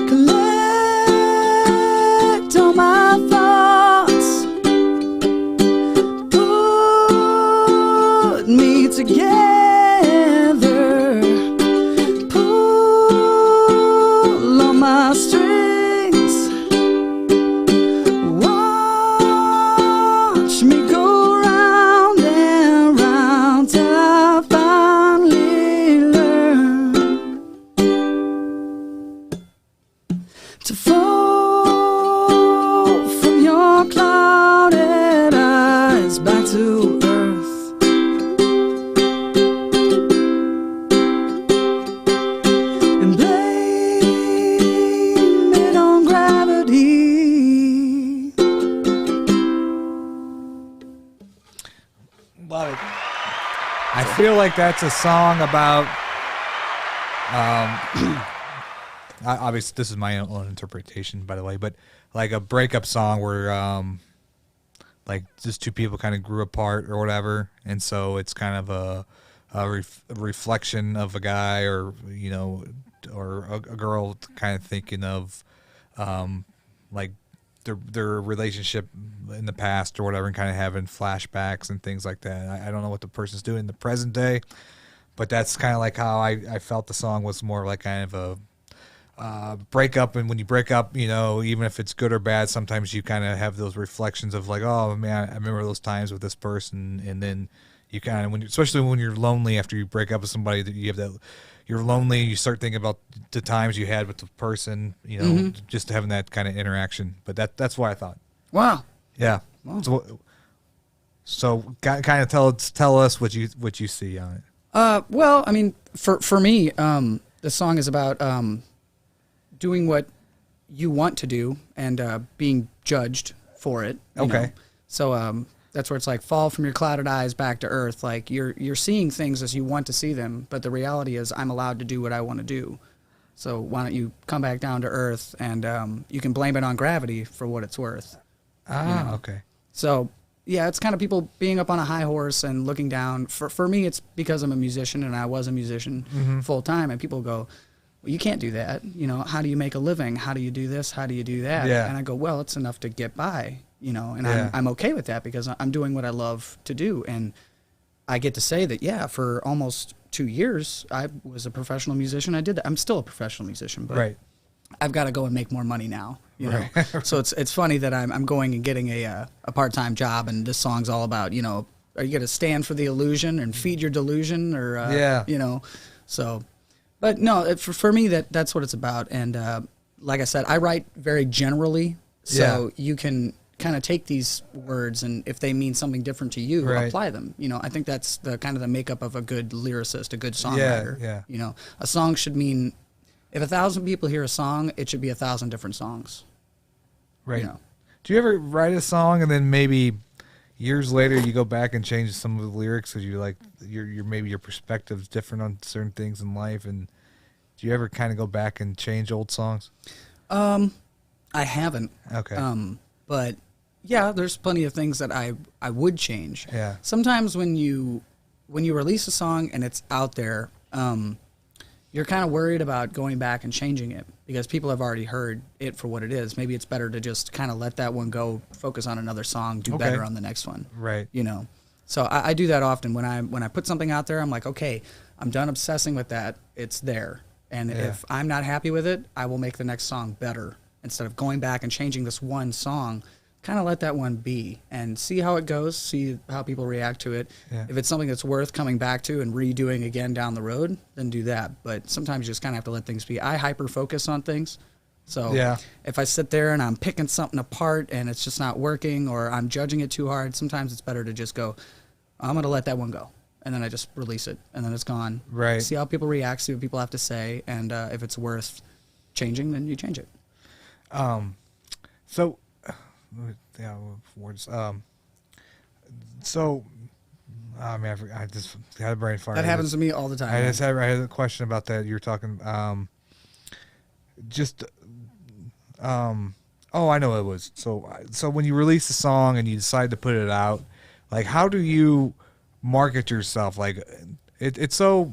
Speaker 3: Collect all my thoughts, put me together, pull on my strings, watch me go round and round till I finally learn to fall from your clouded eyes back to earth. And blame it on gravity.
Speaker 1: Love it. I feel like that's a song about. Obviously, this is my own interpretation, by the way, but like a breakup song where, like, just two people kind of grew apart or whatever, and so it's kind of a reflection of a guy, or you know, or a girl kind of thinking of, like their relationship in the past or whatever, and kind of having flashbacks and things like that. I don't know what the person's doing in the present day, but that's kind of like how I felt the song was more like kind of a breakup. And when you break up, you know, even if it's good or bad, sometimes you kind of have those reflections of like, oh man, I remember those times with this person. And then you kind of, especially when you're lonely after you break up with somebody, that you have that, you're lonely, you start thinking about the times you had with the person, you know, just having that kind of interaction. But that's what I thought.
Speaker 2: Wow.
Speaker 1: Yeah. Wow. So kind of tell us what you see on it.
Speaker 2: Well, I mean, for me, the song is about doing what you want to do and being judged for it. You know? So That's where it's like fall from your clouded eyes back to earth. Like you're seeing things as you want to see them, but the reality is I'm allowed to do what I want to do. So why don't you come back down to earth, and you can blame it on gravity for what it's worth.
Speaker 1: Okay.
Speaker 2: So yeah, it's kind of people being up on a high horse and looking down. For me, it's because I'm a musician and I was a musician full time, and people go, well, you can't do that. How do you make a living? How do you do this? How do you do that?
Speaker 1: Yeah.
Speaker 2: And I go, well, it's enough to get by, and
Speaker 1: Yeah.
Speaker 2: I'm okay with that because I'm doing what I love to do. And I get to say that, yeah, for almost 2 years, I was a professional musician. I did that. I'm still a professional musician, but
Speaker 1: Right.
Speaker 2: I've got to go and make more money now.
Speaker 1: Right.
Speaker 2: So it's funny that I'm going and getting a part-time job, and this song's all about, are you going to stand for the illusion and feed your delusion, or so. But no, for me that's what it's about. And like I said, I write very generally, so you can kind of take these words, and if they mean something different to you, apply them. I think that's the kind of the makeup of a good lyricist, a good songwriter.
Speaker 1: Yeah.
Speaker 2: A song should mean, if 1,000 people hear a song, it should be 1,000 different songs.
Speaker 1: Right. Do you ever write a song and then maybe years later you go back and change some of the lyrics because you like your maybe your perspective's different on certain things in life? And do you ever kind of go back and change old songs?
Speaker 2: I haven't.
Speaker 1: Okay.
Speaker 2: But yeah, there's plenty of things that I would change.
Speaker 1: Yeah.
Speaker 2: Sometimes when you release a song and it's out there, you're kind of worried about going back and changing it because people have already heard it for what it is. Maybe it's better to just kind of let that one go, focus on another song, do better on the next one.
Speaker 1: Right.
Speaker 2: So I do that often when I put something out there. I'm like, okay, I'm done obsessing with that. It's there. And if I'm not happy with it, I will make the next song better. Instead of going back and changing this one song, kind of let that one be and see how it goes, see how people react to it.
Speaker 1: Yeah.
Speaker 2: If it's something that's worth coming back to and redoing again down the road, then do that. But sometimes you just kind of have to let things be. I hyper-focus on things. So if I sit there and I'm picking something apart and it's just not working, or I'm judging it too hard, sometimes it's better to just go, I'm going to let that one go. And then I just release it, and then it's gone.
Speaker 1: Right.
Speaker 2: See how people react, see what people have to say, and if it's worth changing, then you change it.
Speaker 1: So, yeah, words. So, I mean, I just had a brain fart.
Speaker 2: That happens to me all the time.
Speaker 1: I had a question about that. You were talking, oh, I know what it was. So when you release a song and you decide to put it out, like, how do you market yourself? Like, it's so,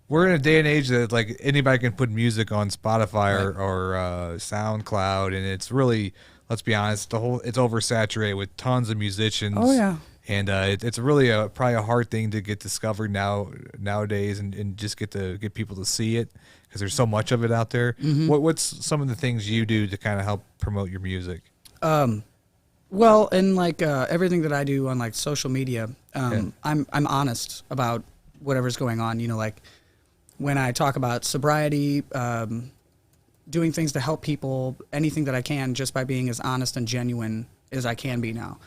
Speaker 1: we're in a day and age that like anybody can put music on Spotify or SoundCloud, and it's really, let's be honest, it's oversaturated with tons of musicians.
Speaker 2: Oh yeah.
Speaker 1: And it's really probably a hard thing to get discovered nowadays, and just get people to see it because there's so much of it out there. Mm-hmm. What's some of the things you do to kind of help promote your music?
Speaker 2: Well, and like everything that I do on like social media, I'm honest about whatever's going on. Like when I talk about sobriety, doing things to help people, anything that I can, just by being as honest and genuine as I can be now.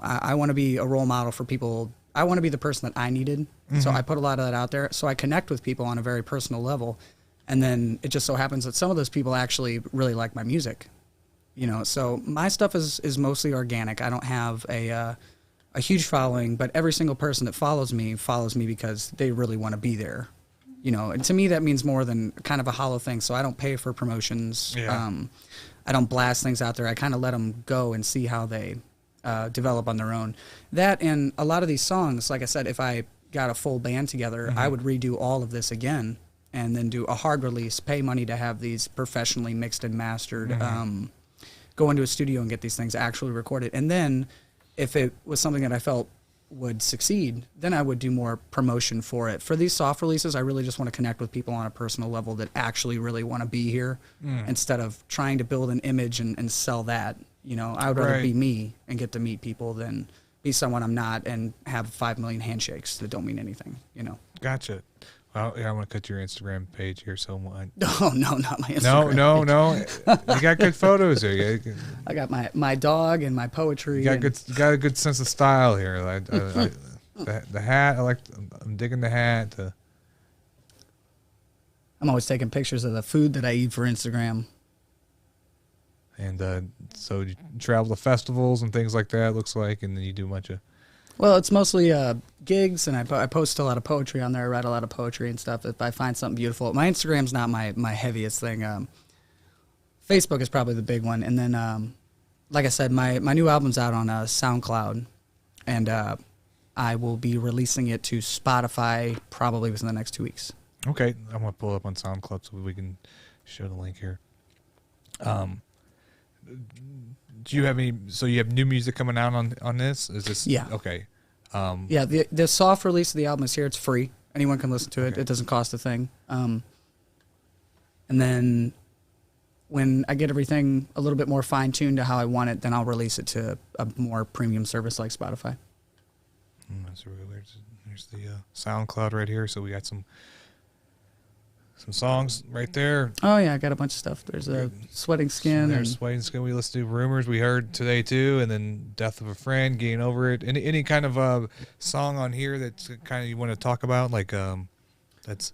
Speaker 2: I want to be a role model for people. I want to be the person that I needed. Mm-hmm. So I put a lot of that out there. So I connect with people on a very personal level. And then it just so happens that some of those people actually really like my music. So my stuff is mostly organic. I don't have a huge following, but every single person that follows me because they really want to be there. And to me that means more than kind of a hollow thing. So I don't pay for promotions. Yeah. I don't blast things out there. I kind of let them go and see how they develop on their own. That, and a lot of these songs, like I said, if I got a full band together, mm-hmm. I would redo all of this again and then do a hard release, pay money to have these professionally mixed and mastered, mm-hmm. Go into a studio and get these things actually recorded. And then if it was something that I felt would succeed, then I would do more promotion for it. For these soft releases, I really just want to connect with people on a personal level that actually really want to be here instead of trying to build an image and sell that. I would rather be me and get to meet people than be someone I'm not and have 5 million handshakes that don't mean anything,
Speaker 1: Gotcha. Well, yeah, I want to cut your Instagram page here so much.
Speaker 2: Oh, no, not my Instagram
Speaker 1: No. You got good photos here.
Speaker 2: I got my dog and my poetry.
Speaker 1: You got a good sense of style here. The hat, I'm digging the hat.
Speaker 2: I'm always taking pictures of the food that I eat for Instagram.
Speaker 1: And so you travel to festivals and things like that, looks like, and then you do a bunch of...
Speaker 2: Well, it's mostly gigs, and I post a lot of poetry on there. I write a lot of poetry and stuff. If I find something beautiful, my Instagram's not my heaviest thing. Facebook is probably the big one, and then like I said, my new album's out on SoundCloud, and I will be releasing it to Spotify probably within the next 2 weeks.
Speaker 1: Okay, I'm gonna pull it up on SoundCloud so we can show the link here. Do you have any? So you have new music coming out on this? Is this?
Speaker 2: Yeah.
Speaker 1: Okay.
Speaker 2: Yeah, the soft release of the album is here. It's free. Anyone can listen to it. Okay. It doesn't cost a thing. And then when I get everything a little bit more fine-tuned to how I want it, then I'll release it to a more premium service like Spotify.
Speaker 1: That's really weird. Here's the SoundCloud right here. So we got some songs right there.
Speaker 2: Oh yeah, I got a bunch of stuff. There's a Sweating Skin.
Speaker 1: There's Sweating Skin. We listened to Rumors we heard today too, and then Death of a Friend, Getting Over It. Any kind of song on here that's kind of you want to talk about, like that's.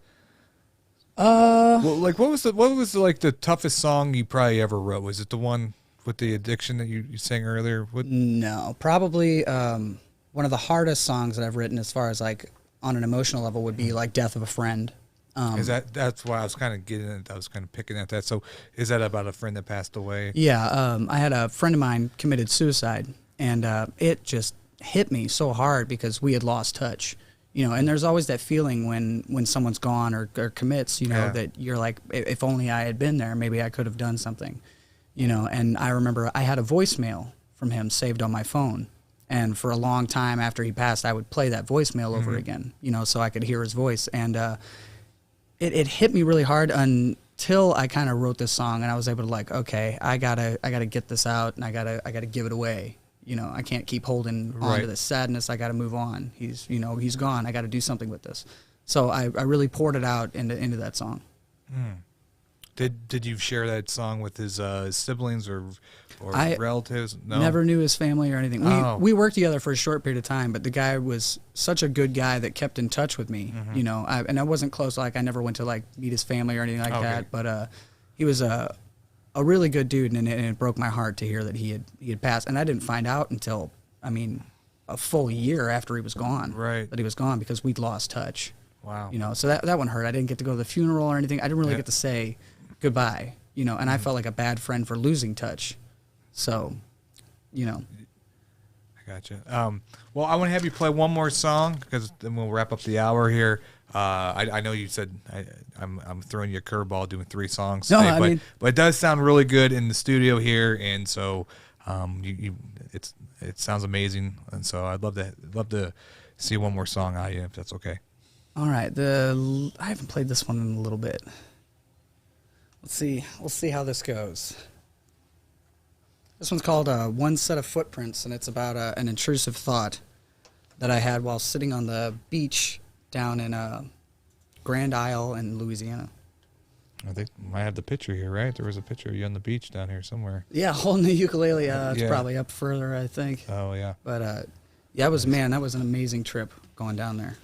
Speaker 1: Well, like what was like the toughest song you probably ever wrote? Was it the one with the addiction that you sang earlier?
Speaker 2: No, probably one of the hardest songs that I've written as far as like on an emotional level would be like Death of a Friend.
Speaker 1: Is that's why I was kind of getting it. I was kind of picking at that. So is that about a friend that passed away?
Speaker 2: Yeah, I had a friend of mine committed suicide, and it just hit me so hard because we had lost touch. And there's always that feeling when someone's gone or commits, that you're like, if only I had been there, maybe I could have done something, And I remember I had a voicemail from him saved on my phone. And for a long time after he passed, I would play that voicemail over again, so I could hear his voice. And it hit me really hard until I kind of wrote this song, and I was able to like, okay, I gotta get this out, and I gotta give it away. I can't keep holding on to this sadness. I gotta move on. He's gone. I gotta do something with this. So I really poured it out into that song.
Speaker 1: Did you share that song with his siblings or relatives? No?
Speaker 2: Never knew his family or anything. We worked together for a short period of time, but the guy was such a good guy that kept in touch with me. And I wasn't close. Like I never went to like meet his family or anything like that. But he was a really good dude, and it broke my heart to hear that he had passed. And I didn't find out until a full year after he was gone.
Speaker 1: Right.
Speaker 2: That he was gone because we'd lost touch.
Speaker 1: Wow.
Speaker 2: So that one hurt. I didn't get to go to the funeral or anything. I didn't really get to say goodbye, and I felt like a bad friend for losing touch. So, I
Speaker 1: gotcha. Well, I want to have you play one more song because then we'll wrap up the hour here. I know you said I'm throwing you a curveball doing 3 songs today, but it does sound really good in the studio here, and so it sounds amazing, and so I'd love to see one more song out of you if that's okay.
Speaker 2: All right, I haven't played this one in a little bit. Let's see. We'll see how this goes. This one's called One Set of Footprints, and it's about an intrusive thought that I had while sitting on the beach down in Grand Isle in Louisiana.
Speaker 1: I think I might have the picture here, right? There was a picture of you on the beach down here somewhere.
Speaker 2: Yeah, holding the ukulele. It's probably up further, I think.
Speaker 1: Oh, yeah.
Speaker 2: But, that was an amazing trip going down there.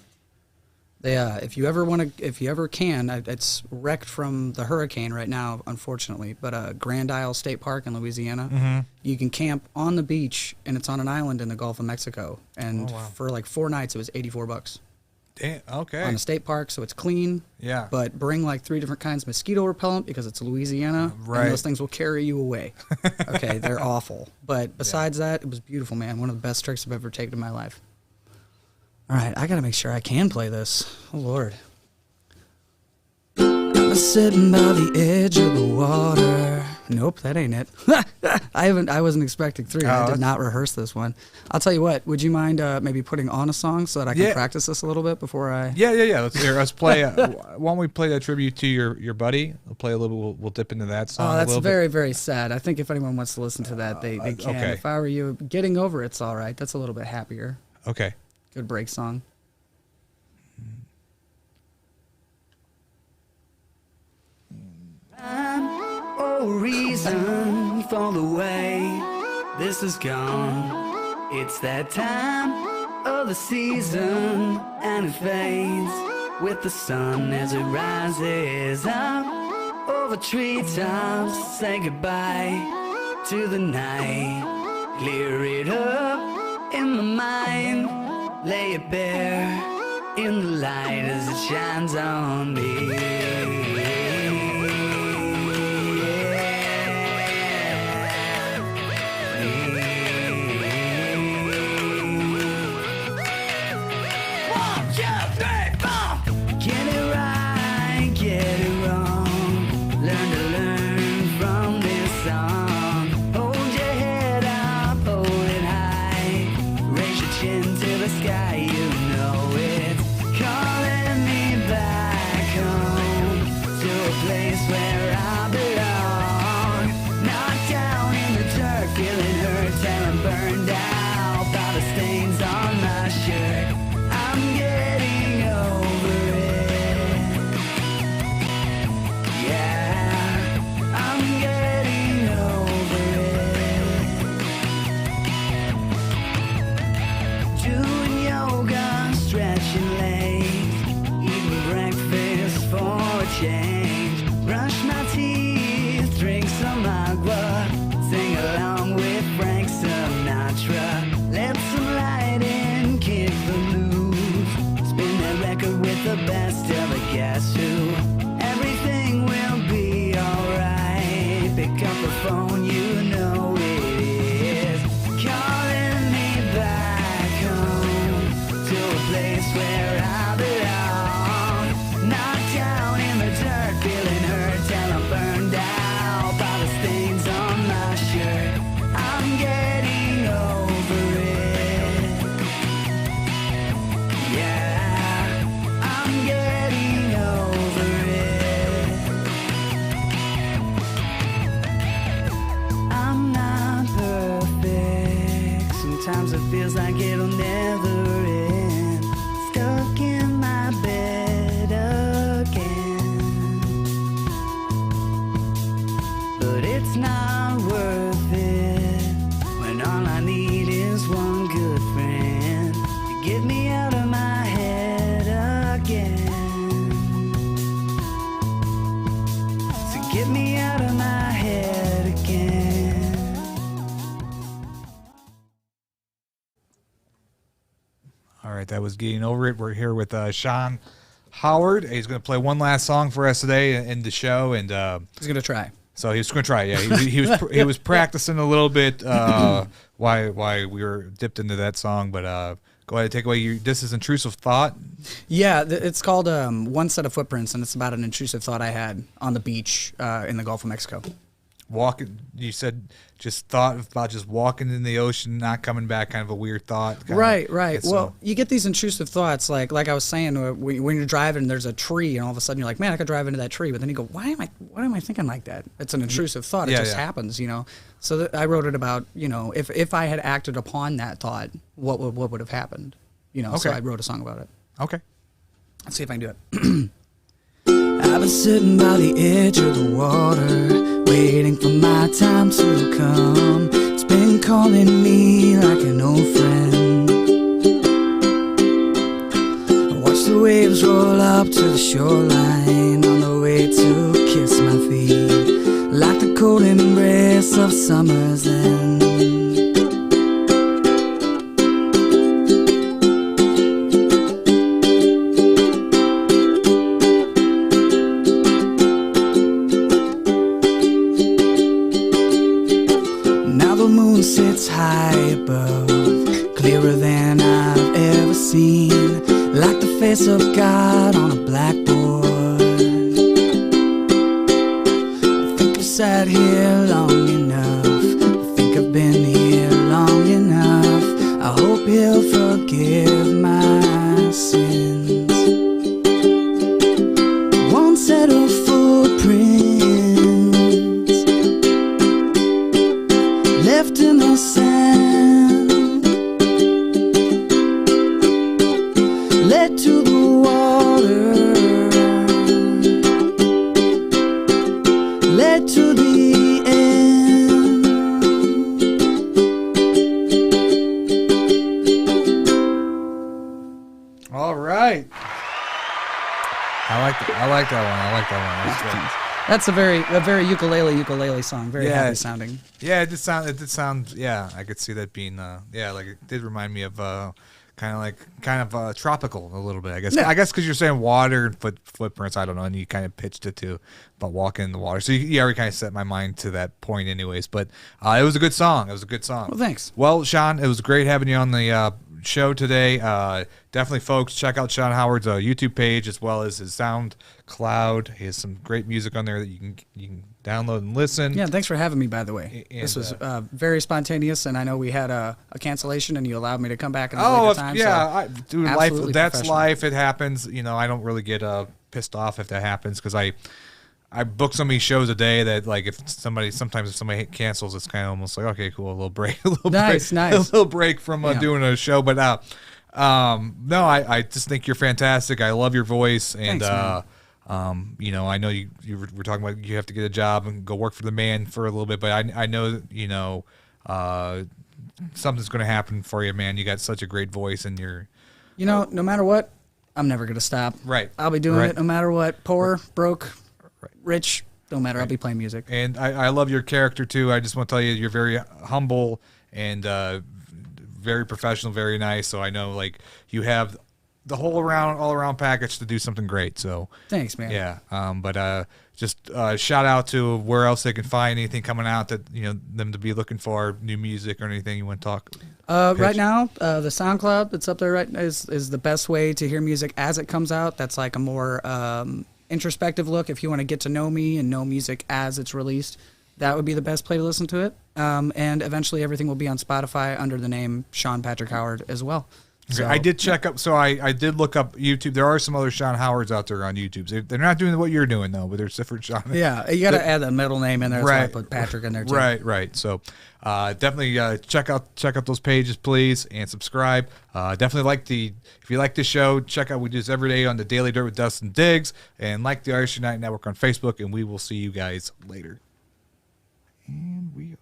Speaker 2: If you ever can, it's wrecked from the hurricane right now, unfortunately. But Grand Isle State Park in Louisiana, you can camp on the beach, and it's on an island in the Gulf of Mexico. And for like 4 nights, it was $84.
Speaker 1: Damn. Okay.
Speaker 2: On a state park, so it's clean.
Speaker 1: Yeah.
Speaker 2: But bring like 3 different kinds of mosquito repellent because it's Louisiana, and those things will carry you away. Okay, they're awful. But besides that, it was beautiful, man. One of the best trips I've ever taken in my life. All right, I gotta make sure I can play this. Oh, Lord. I'm sitting by the edge of the water. Nope, that ain't it. I wasn't expecting 3. I did not rehearse this one. I'll tell you what. Would you mind maybe putting on a song so that I can practice this a little bit before I?
Speaker 1: Yeah. Let's play. Why don't we play that tribute to your buddy? We'll play a little. We'll dip into that song.
Speaker 2: Oh, that's very, very sad. I think if anyone wants to listen to that, they can.
Speaker 1: Okay.
Speaker 2: If I were you, Getting Over It's all right. That's a little bit happier.
Speaker 1: Okay.
Speaker 2: Good break song.
Speaker 3: Oh, reason for the way this is gone. It's that time of the season, and it fades with the sun as it rises up over treetops. Say goodbye to the night. Clear it up in the mind. Lay it bare in the light as it shines on me.
Speaker 1: That was Getting Over It. We're here with Shaun Howard. He's going to play one last song for us today in the show, and
Speaker 2: he's going to try.
Speaker 1: So he's going to try. Yeah, he was practicing a little bit why we were dipped into that song. But go ahead, take away. This is Intrusive Thought.
Speaker 2: Yeah, it's called One Set of Footprints, and it's about an intrusive thought I had on the beach in the Gulf of Mexico.
Speaker 1: Walking, you said, just thought about just walking in the ocean, not coming back, kind of a weird thought.
Speaker 2: Right. Well, you get these intrusive thoughts, like I was saying, when you're driving, there's a tree, and all of a sudden you're like, man, I could drive into that tree, but then you go, why am I thinking like that? It's an intrusive thought. It just happens, you know. So I wrote it about, you know, if I had acted upon that thought, what would have happened, you know. Okay. So I wrote a song about it.
Speaker 1: Okay.
Speaker 2: Let's see if I can do it.
Speaker 3: I've been sitting by the edge of the water, waiting for my time to come. It's been calling me like an old friend. I watch the waves roll up to the shoreline, on the way to kiss my feet, like the cold embrace of summer's end. Sits high above, clearer than I've ever seen, like the face of God on a blackboard. I think I've sat here long enough, I think I've been here long enough. I hope he'll forgive my sins. One set of footprints left in the sand, led to the water, led to the end.
Speaker 1: All right. I like that one. That's good.
Speaker 2: That's a very ukulele song. Very happy sounding.
Speaker 1: Yeah, it did sound. Yeah, I could see that being. Like it did remind me of kind of tropical a little bit. I guess. Yeah. I guess because you're saying water and footprints. I don't know, and you kind of pitched it to about walking in the water. So you already kind of set my mind to that point, anyways. But it was a good song. Well,
Speaker 2: thanks.
Speaker 1: Well, Shaun, it was great having you on the show today. Definitely, folks, check out Shaun Howard's YouTube page as well as his SoundCloud. He has some great music on there that you can download and listen.
Speaker 2: Yeah, thanks for having me, by the way. This was very spontaneous, and I know we had a cancellation, and you allowed me to come back in the later time.
Speaker 1: Yeah, life. That's life. It happens. I don't really get pissed off if that happens because I book so many shows a day that like if somebody cancels, it's kind of almost like, okay, cool, a little break, a little break from doing a show. But no, I just think you're fantastic. I love your voice, and
Speaker 2: thanks,
Speaker 1: I know you were talking about you have to get a job and go work for the man for a little bit, but I know something's going to happen for you, man. You got such a great voice, and you're
Speaker 2: no matter what, I'm never going to stop.
Speaker 1: Right,
Speaker 2: I'll be doing it no matter what. Poor, broke, rich, don't matter. I'll be playing music.
Speaker 1: And I love your character too. I just want to tell you, you're very humble and very professional, very nice. So I know like you have the all around package to do something great. So
Speaker 2: thanks, man.
Speaker 1: Yeah. But just shout out to where else they can find anything coming out that them to be looking for, new music or anything you want to talk.
Speaker 2: Right now, the SoundCloud that's up there is the best way to hear music as it comes out. That's like a more introspective look. If you want to get to know me and know music as it's released, that would be the best play to listen to it. And eventually everything will be on Spotify under the name Shaun Patrick Howard as well.
Speaker 1: Okay. So, I did check up. So I did look up YouTube. There are some other Shaun Howards out there on YouTube. They're not doing what you're doing though, but there's different Shaun.
Speaker 2: Yeah, you got to add the middle name in there. That's why I put Patrick in there too.
Speaker 1: Right. So definitely check out those pages, please, and subscribe. Definitely if you like this show, check out we do this every day on the Daily Dirt with Dustin Diggs, and like the Irish United Network on Facebook, and we will see you guys later. And we